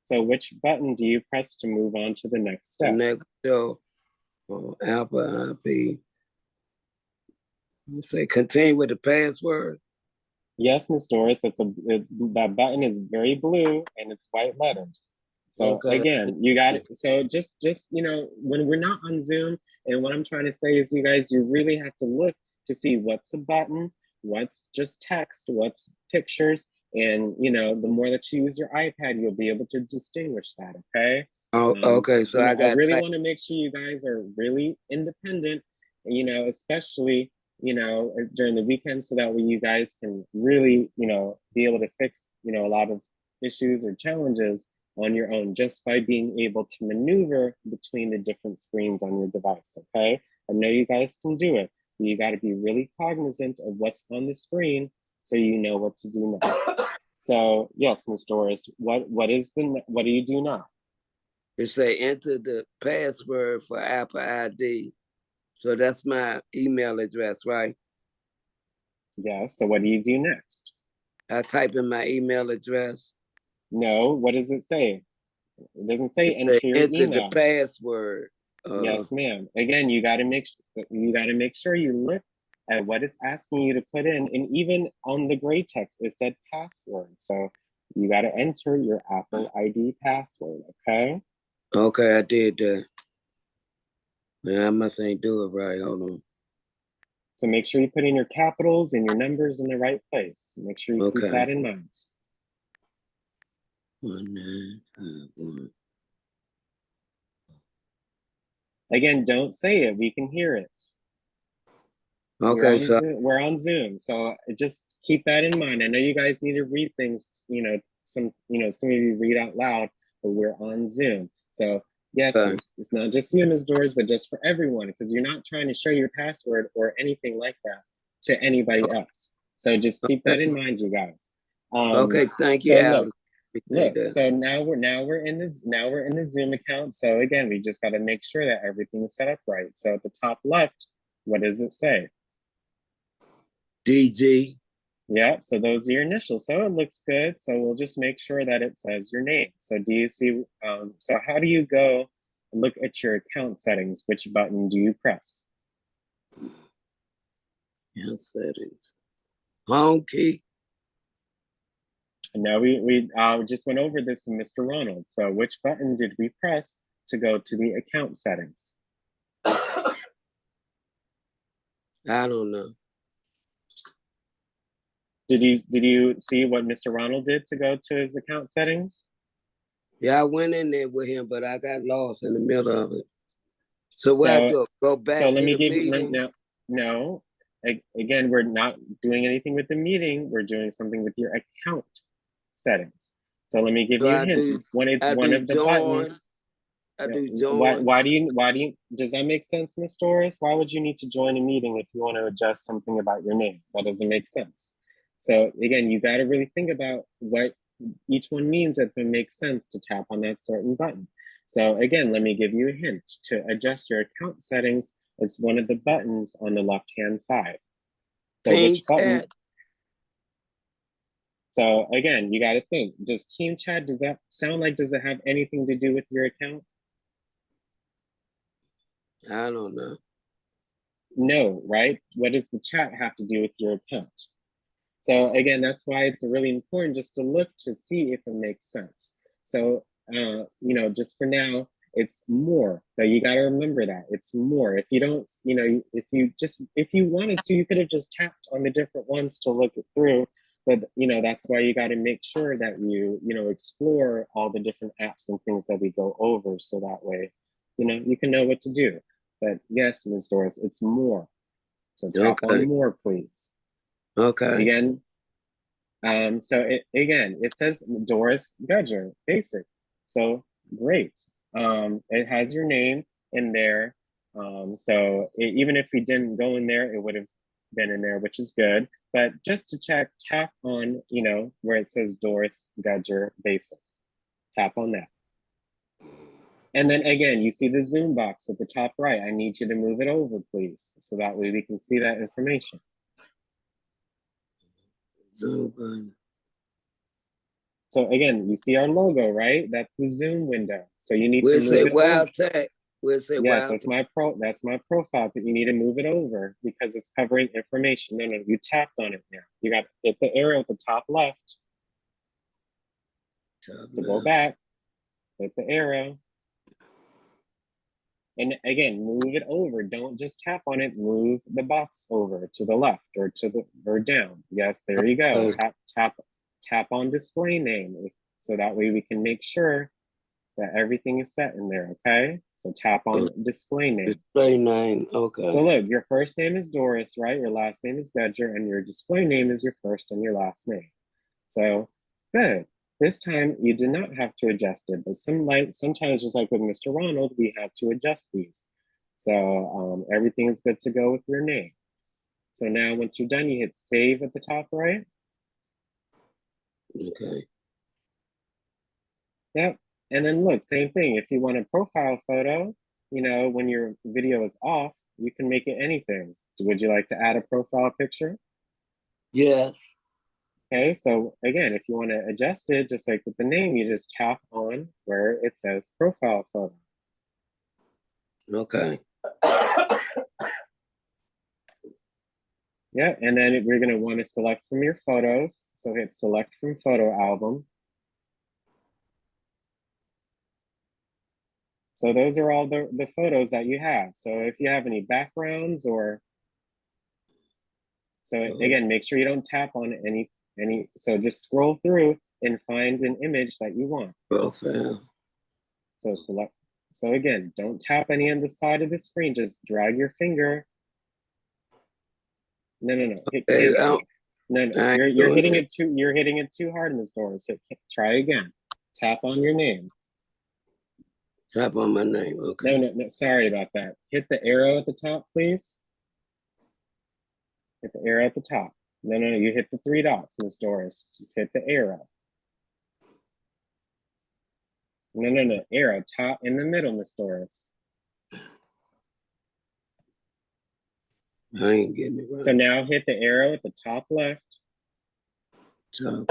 So which button do you press to move on to the next The step? next show, Apple IP. You say continue with the password. Yes, Ms. Doris, that button is very blue and it's white letters. So Okay. again, you got it. So just when we're not on Zoom, and what I'm trying to say is, you guys, you really have to look to see what's a button, what's just text, what's pictures, and the more that you use your iPad, you'll be able to distinguish that. Okay. Oh, okay. So I I got really type. want to make sure you guys are really independent, especially during the weekend, so that way you guys can really, be able to fix, a lot of issues or challenges on your own just by being able to maneuver between the different screens on your device. Okay. I know you guys can do it, but you got to be really cognizant of what's on the screen so you know what to do next. So yes, Ms. Doris, what do you do now? It say enter the password for Apple ID. So that's my email address, right? Yeah. So what do you do next? I type in my email address. No. What does it say? It doesn't say It enter say your enter email. the password. Yes, ma'am. Again, you got to make sure you look at what it's asking you to put in, and even on the gray text, it said password. So you got to enter your Apple ID password. Okay. Okay, I did that. Yeah, I must ain't do it right. Hold on. So make sure you put in your capitals and your numbers in the right place. Make sure you keep Okay. that in mind. 1951. Again, don't say it. We can hear it. Okay, so We're on Zoom, so just keep that in mind. I know you guys need to read things. Some of you read out loud, but we're on Zoom. So yes, it's not just you, Ms. Doors, but just for everyone, because you're not trying to share your password or anything like that to anybody else. So just keep that in mind, you guys. okay, thank you, So Al. look. So now we're in the Zoom account. So again, we just got to make sure that everything is set up right. So at the top left, what does it say? DG. Yeah, so those are your initials. So it looks good. So we'll just make sure that it says your name. So do you see, so how do you go look at your account settings? Which button do you press? Account settings. Home key. And now we just went over this with Mr. Ronald. So which button did we press to go to the account settings? I don't know. Did you see what Mr. Ronald did to go to his account settings? Yeah, I went in there with him, but I got lost in the middle of it. So what I do? Go back so let to me the give you meeting? no. Again, we're not doing anything with the meeting. We're doing something with your account settings. So let me give So you a I hint. do. It's one I of do the join. buttons. I do join. Why do you does that make sense, Miss Doris? Why would you need to join a meeting if you want to adjust something about your name? That doesn't make sense. So again, you got to really think about what each one means if it makes sense to tap on that certain button. So again, let me give you a hint. To adjust your account settings, it's one of the buttons on the left-hand side. So Team which button? chat. So again, you got to think, does team chat, does that sound like, does it have anything to do with your account? I don't know. No, right? What does the chat have to do with your account? So again, that's why it's really important just to look to see if it makes sense. So, just for now, it's more, but you got to remember that it's more. If you don't, if you wanted to, you could have just tapped on the different ones to look it through. But, that's why you got to make sure that you explore all the different apps and things that we go over. So that way, you can know what to do. But yes, Ms. Doris, it's more. So tap on Okay. more, please. Okay. Again, it says Doris Gudger, basic. So great. It has your name in there. Even if we didn't go in there, it would have been in there, which is good. But just to check, tap on, where it says Doris Gudger, basic. Tap on that. And then again, you see the Zoom box at the top right. I need you to move it over, please. So that way we can see that information. Zoom button. So again, you see our logo, right? That's the Zoom window. So you need We'll to say move it over. Wild Tech. We'll say Yes, Wild Tech. that's my profile, but you need to move it over because it's covering information. No, you tapped on it now. You got to hit the arrow at the top left to go back. Hit the arrow. And again, move it over. Don't just tap on it. Move the box over to the left or down. Yes, there you go. Tap on display name. So that way we can make sure that everything is set in there, okay? So tap on display name. Display name, okay. So look, your first name is Doris, right? Your last name is Gudger, and your display name is your first and your last name. So good. This time you did not have to adjust it, but sometimes just like with Mr. Ronald, we have to adjust these. So everything is good to go with your name. So now once you're done, you hit save at the top right. Okay. Yep. And then look, same thing. If you want a profile photo, when your video is off, you can make it anything. So would you like to add a profile picture? Yes. Okay, so again, if you want to adjust it, just like with the name, you just tap on where it says profile photo. Okay. Yeah, and then we're going to want to select from your photos. So hit select from photo album. So those are all the photos that you have. So if you have any backgrounds again, make sure you don't tap on any, so just scroll through and find an image that you want. Profile. So so again, don't tap any on the side of the screen, just drag your finger. No, hit cancel. No, you're hitting it too hard in this door. So try again. Tap on your name. Tap on my name, okay. No, sorry about that. Hit the arrow at the top, please. Hit the arrow at the top. No, you hit the 3 dots, Ms. Doris. Just hit the arrow. No, arrow, top in the middle, Ms. Doris. I ain't getting it right. So now hit the arrow at the top left. Top.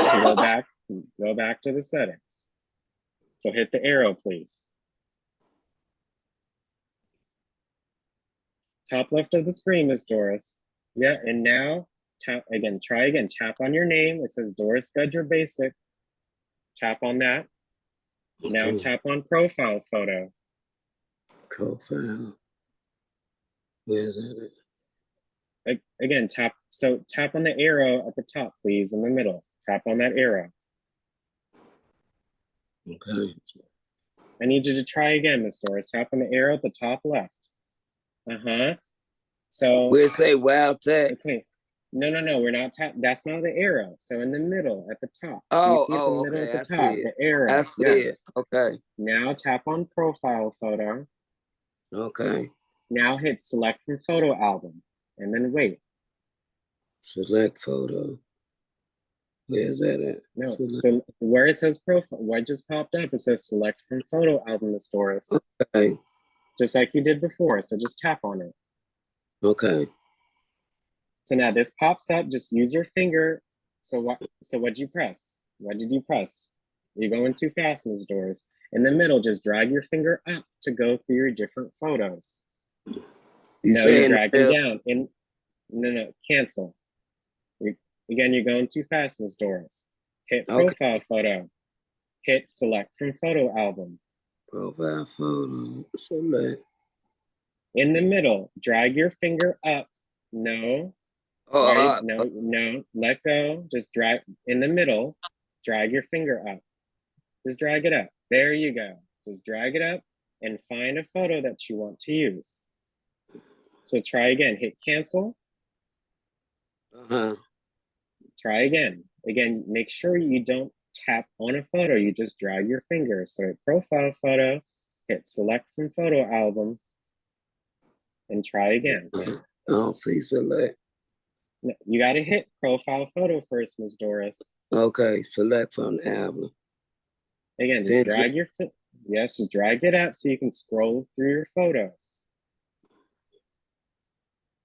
Go back to the settings. So hit the arrow, please. Top left of the screen, Ms. Doris. Yeah, and now try again. Tap on your name. It says Doris Gudger Basic. Tap on that. Now tap on profile photo. Profile. Where is it? Again, tap on the arrow at the top, please, in the middle. Tap on that arrow. Okay. I need you to try again, Ms. Doris. Tap on the arrow at the top left. So we'll say Wild Tech. Okay. No, we're not that's not the arrow. So in the middle at the top. Oh, you see at the middle okay. at the top, the arrow. I see it. Okay. Now tap on profile photo. Okay. Now hit select from photo album and then wait. Select photo. Where's that at? No, Select. so where it says profile, what just popped up? It says select from photo album, Miss Doris. Okay. Just like you did before. So just tap on it. Okay. So now this pops up. Just use your finger. So what'd you press? What did you press? You're going too fast, Miss Doris. In the middle, just drag your finger up to go through your different photos. You No, you're saying dragging the- down. No, cancel. Again, you're going too fast, Miss Doris. Hit Okay. profile photo. Hit select from photo album. Profile photo. Select. In the middle, drag your finger up. No, Oh, right? No, let go. Just drag in the middle, drag your finger up. Just drag it up. There you go. Just drag it up and find a photo that you want to use. So try again, hit cancel. uh-huh. Try again. Again, make sure you don't tap on a photo. You just drag your finger. So hit profile photo, hit select from photo album, and try again. I don't see select. No, you got to hit profile photo first, Ms. Doris. Okay, select from the album. Again, Then just drag just drag it up so you can scroll through your photos.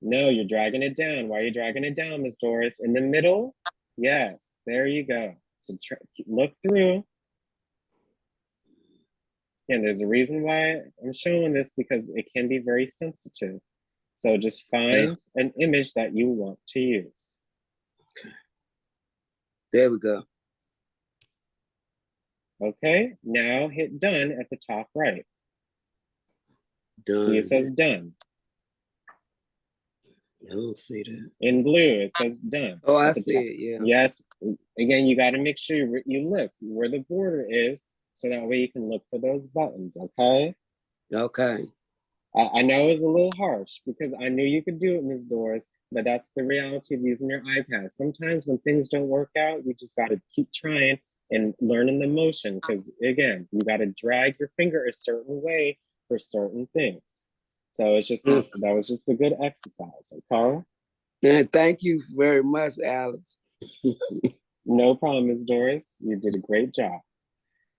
No, you're dragging it down. Why are you dragging it down, Ms. Doris? In the middle? Yes, there you go. So look through. And there's a reason why I'm showing this, because it can be very sensitive. So just find an image that you want to use. There we go. Okay, now hit done at the top right. Done. See, it says done. I don't see that. In blue, it says done. Oh, I At the see top. it, yeah. Yes, again, you got to make sure you look where the border is, so that way you can look for those buttons, okay? Okay. I know it's a little harsh because I knew you could do it, Ms. Doris, but that's the reality of using your iPad. Sometimes when things don't work out, you just got to keep trying and learning the motion, because again, you got to drag your finger a certain way for certain things. So it's just, that was just a good exercise, okay? And thank you very much, Alex. No problem, Ms. Doris. You did a great job.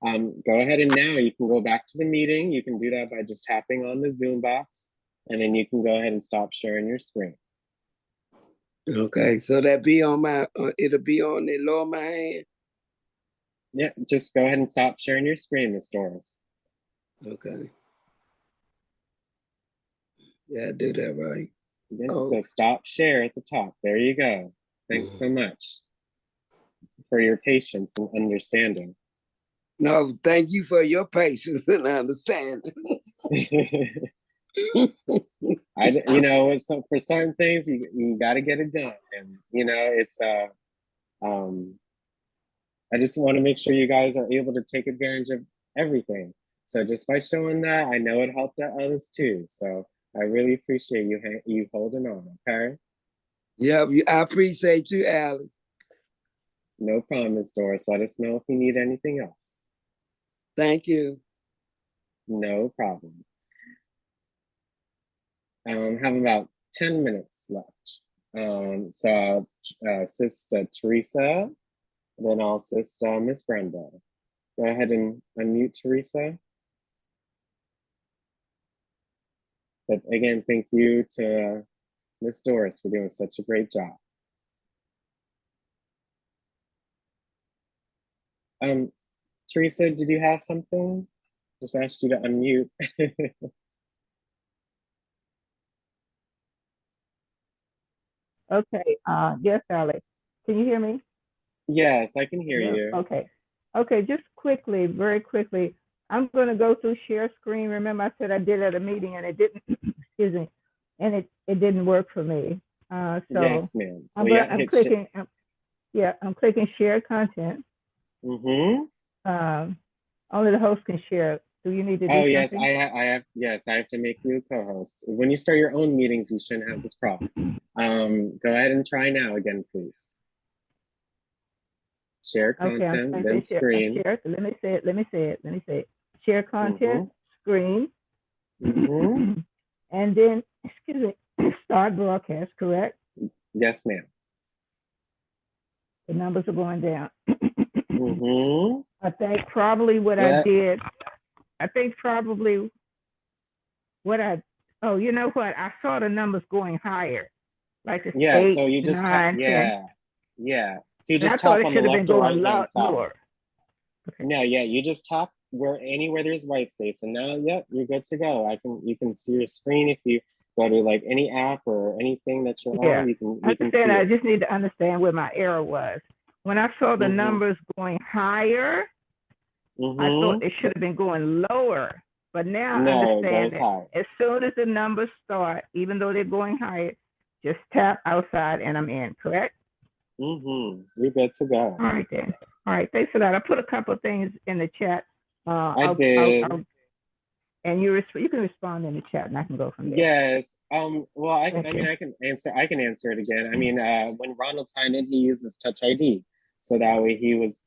Go ahead and now you can go back to the meeting. You can do that by just tapping on the Zoom box, and then you can go ahead and stop sharing your screen. Okay, so that be on my, it'll be on the lower of my hand. Yeah, just go ahead and stop sharing your screen, Ms. Doris. Okay. Yeah, I do that right. Yeah, Oh. so stop share at the top. There you go. Thanks so much for your patience and understanding. No, thank you for your patience and understanding. You know, so for certain things, you got to get it done, and you know, it's I just want to make sure you guys are able to take advantage of everything. So just by showing that, I know it helped out others too. So I really appreciate you holding on. Okay. Yeah, I appreciate you, Alex. No problem, Ms. Doris. Let us know if you need anything else. Thank you. No problem. Have about 10 minutes left. So Sister Teresa, then I'll assist Miss Brenda. Go ahead and unmute Teresa. But again, thank you to Miss Doris for doing such a great job. Teresa, did you have something? Just asked you to unmute. Okay, yes, Alex. Can you hear me? Yes, I can hear you. Okay. Okay, just quickly, very quickly, I'm going to go through share screen. Remember, I said I did at a meeting and it didn't, excuse me, and it didn't work for me. So yes, ma'am. So I'm clicking, I'm clicking share content. Only the host can share. Do you need to do something? Yes, I have to make you a co-host. When you start your own meetings, you shouldn't have this problem. Go ahead and try now again, please. Share content, okay, then screen. Share. Let me say it. Share content, screen. And then, excuse me, start broadcast, correct? Yes, ma'am. The numbers are going down. Mm-hmm. I think probably what Yeah. I did, I think probably what I, oh, you know what? I saw the numbers going higher, like it's Yeah, 8, so you just tap, 9, 10. yeah. So you And I just thought tap it on the should have been left or going right hand side. lower. Okay. No, yeah, you just tap anywhere there's white space, and now, yep, you're good to go. You can see your screen if you go to like any app or anything that you're Yeah. on. You can I see understand. I it. just need to understand where my error was. When I saw the Mhm. numbers going higher, I Mm-hmm. thought it should have been going lower. But now I No, it understand goes that high. as soon as the numbers start, even though they're going higher, just tap outside and I'm in, correct? Mm-hmm. You're good to go. All right then. All right, thanks for that. I put a couple of things in the chat. I did. And you can respond in the chat and I can go from there. Yes. Well, I Thank mean, you. I can answer it again. I mean, when Ronald signed in, he uses Touch ID, so that way he was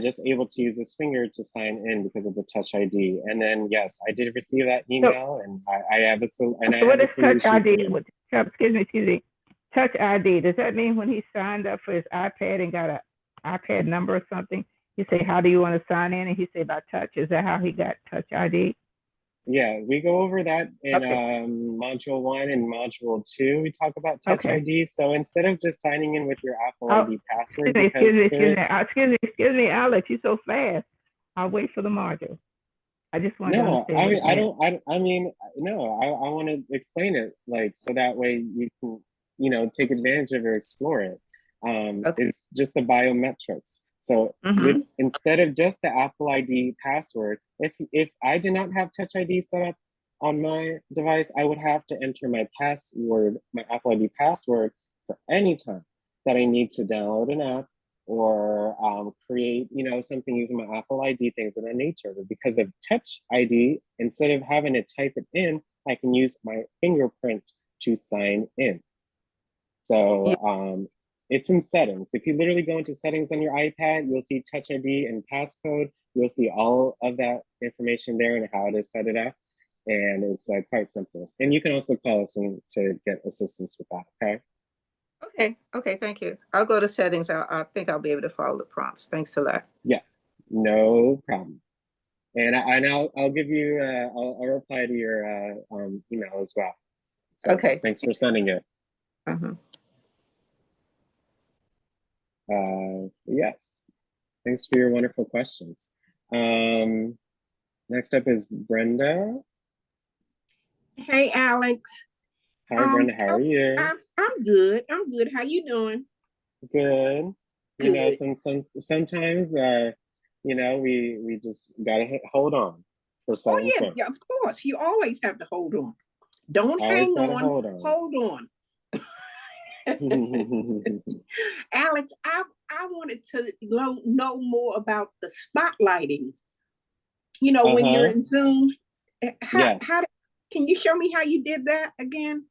just able to use his finger to sign in because of the Touch ID. And then, yes, I did receive that email, and I have a What is Touch solution for ID? you. Excuse me. Touch ID, does that mean when he signed up for his iPad and got an iPad number or something, you say, how do you want to sign in? And he say by touch. Is that how he got Touch ID? Yeah, we go over that in Okay. module 1 and module 2. We talk about Touch Okay. ID. So instead of just signing in with your Apple Oh, ID password, excuse me, because excuse me, Alex, you're so fast. I'll wait for the module. I just want to no, understand I what mean, it meant. I mean, no, I want to explain it like so that way you can, take advantage of or explore it. Okay. It's just the biometrics. So instead of just the Apple ID password, if I did not have Touch ID set up on my device, I would have to enter my password, my Apple ID password for any time that I need to download an app or create, something using my Apple ID, things of that nature. But because of Touch ID, instead of having to type it in, I can use my fingerprint to sign in. So it's in settings. If you literally go into settings on your iPad, you'll see Touch ID and passcode. You'll see all of that information there and how to set it up. And it's quite simple. And you can also call us to get assistance with that, okay? Okay, thank you. I'll go to settings. I think I'll be able to follow the prompts. Thanks a lot. Yes, no problem. And I'll give you I'll reply to your email as well. So Okay. thanks for sending it. Yes, thanks for your wonderful questions. Next up is Brenda. Hey, Alex. Hi, Brenda. How are you? I'm good. I'm good. How you doing? Good. Good. Sometimes we just gotta hold on for certain things. Yeah, of course. You always have to hold on. Don't Always hang gotta on. hold on. Hold on. Alex, I wanted to know more about the spotlighting. When you're in Zoom. Yes. Can you show me how you did that again?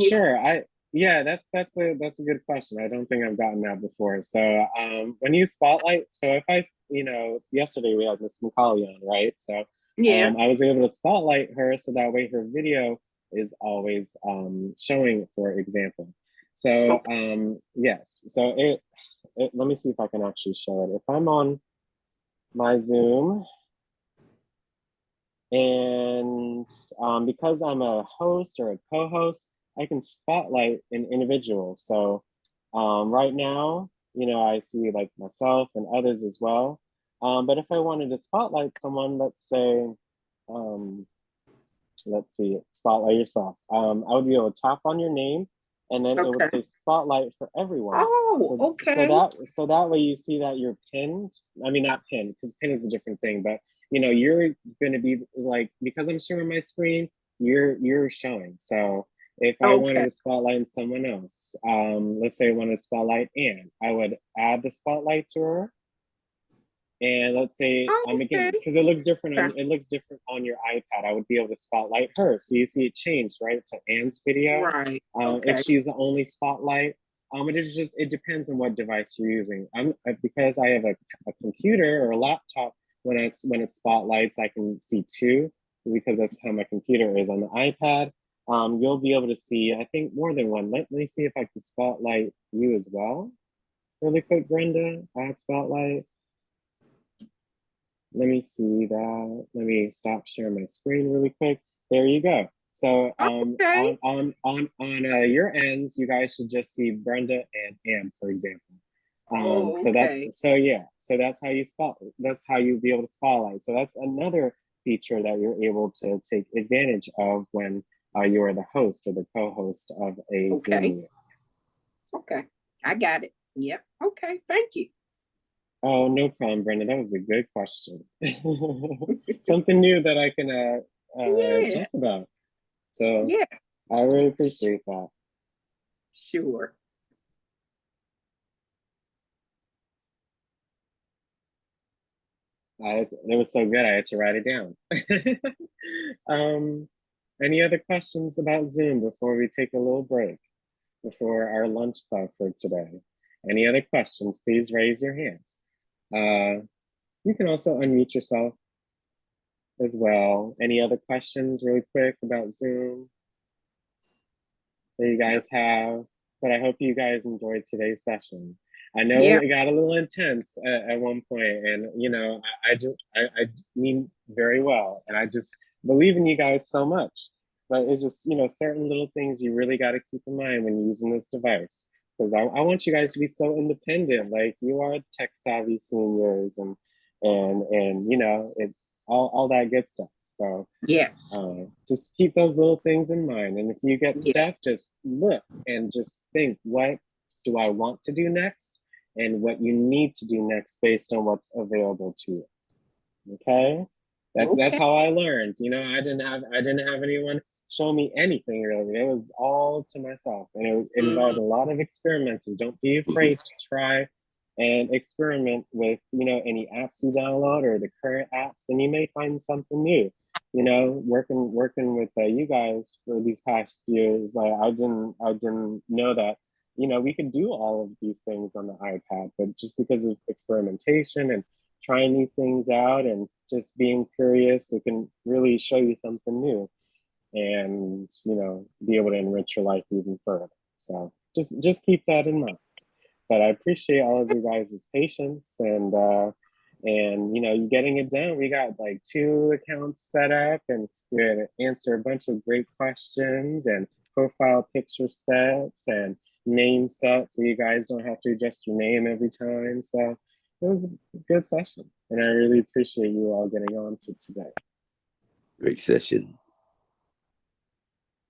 Sure. That's a good question. I don't think I've gotten that before. So when you spotlight, so if I yesterday we had Miss Macaulay on, right? So yeah, I was able to spotlight her so that way her video is always showing, for example. So yes. So it let me see if I can actually show it. If I'm on my Zoom, and because I'm a host or a co-host, I can spotlight an individual. So right now, I see like myself and others as well. But if I wanted to spotlight someone, let's see, spotlight yourself. I would be able to tap on your name, and then it would say spotlight for everyone. So that way you see that you're pinned. I mean, not pinned, because pin is a different thing, but you're going to be like, because I'm sharing my screen, you're showing. So if I wanted to spotlight someone else, let's say I wanted to spotlight Anne, I would add the spotlight to her. And let's say again, because it looks different on your iPad, I would be able to spotlight her. So you see it changed, right, to Anne's video. Right. If she's the only spotlight. It depends on what device you're using. Because I have a computer or a laptop, when it spotlights, I can see two, because that's how my computer is. On the iPad, you'll be able to see, I think, more than one. Let me see if I can spotlight you as well. really quick, Brenda? Add spotlight. Let me see that. Let me stop sharing my screen really quick. There you go. So Okay. on your ends, you guys should just see Brenda and Ann, for example. Oh, So okay. that's how you that's how you be able to spotlight. So that's another feature that you're able to take advantage of when you are the host or the co-host of a Zoom Okay. meeting. Okay. I got it. Yep. Okay. Thank you. Oh, no problem, Brenda. That was a good question. Something new that I can Yeah. talk about. So Yeah. I really appreciate that. Sure. It was so good, I had to write it down. Any other questions about Zoom before we take a little break, before our lunch club for today? Any other questions, please raise your hand. You can also unmute yourself as well. Any other questions really quick about Zoom that you guys have? But I hope you guys enjoyed today's session. I know Yeah. it got a little intense at one point, and you know, I mean very well, and I just believe in you guys so much. But it's just, you know, certain little things you really got to keep in mind when you're using this device, because I want you guys to be so independent. Like, you are tech savvy seniors, and you know, all that good stuff. So Yes. just keep those little things in mind. And if you get Yeah. stuck, just look and just think, what do I want to do next? And what you need to do next based on what's available to you. Okay? That's Okay. how I learned. You know, I didn't have anyone show me anything really. It was all to myself. And it involved a lot of experimenting. Don't be afraid to try and experiment with, you know, any apps you download or the current apps, and you may find something new. You know, working with you guys for these past years, like I didn't know that, you know, we could do all of these things on the iPad, but just because of experimentation and trying new things out and just being curious, it can really show you something new, and you know, be able to enrich your life even further. So just keep that in mind. But I appreciate all of you guys' patience, and you know, you getting it done. We got like 2 accounts set up, and we're gonna answer a bunch of great questions and profile picture sets and name sets, so you guys don't have to adjust your name every time. So it was a good session, and I really appreciate you all getting on to today. Great session.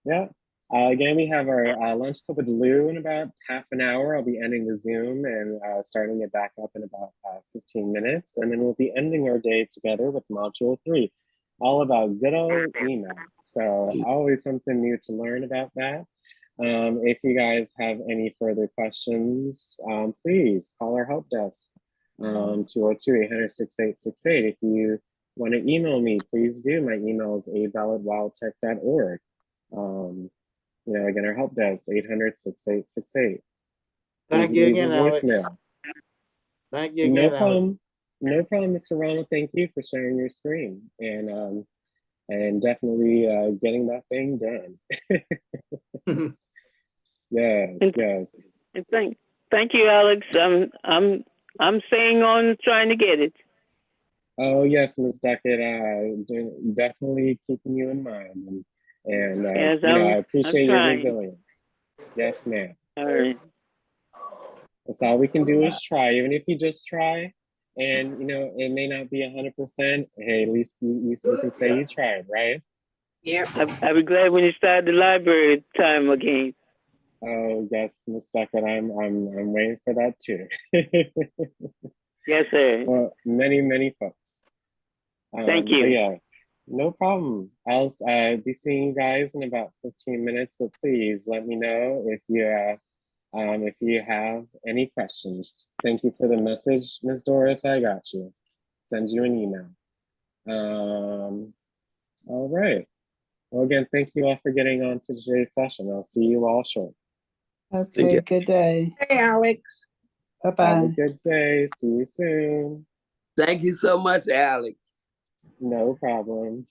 Yeah. Again, we have our lunch club with Lou in about half an hour. I'll be ending the Zoom and starting it back up in about 15 minutes. And then we'll be ending our day together with module 3, all about good old email. So always something new to learn about that. If you guys have any further questions, please call our help desk, 202-800-6868. If you want to email me, please do. My email is abell@wildtech.org. You know, again, our help desk, 800-6868. Thank you again, Alex. Voicemail. Thank you again, No Alex. problem. No problem, Mr. Ronald. Thank you for sharing your screen and definitely getting that thing done. Yes. And thank you, Alex. I'm staying on trying to get it. Oh yes, Ms. Duckett. Definitely keeping you in mind, and Yes, you know, I I'm appreciate your trying. resilience. Yes, ma'am. All right. That's all we can do is try. Even if you just try, and you know, it may not be 100%. Hey, at least you can say you tried, right? Yep. I'll be glad when you start the library time again. Oh yes, Ms. Duckett. I'm waiting for that too. Yes, sir. Well, many folks. Thank you. But yes, no problem. I'll be seeing you guys in about 15 minutes. But please let me know if you have any questions. Thank you for the message, Ms. Doris. I got you. Send you an email. All right. Well, again, thank you all for getting on to today's session. I'll see you all shortly. Okay, good day. Hey, Alex. Have a Bye-bye. good day. See you soon. Thank you so much, Alex. No problem.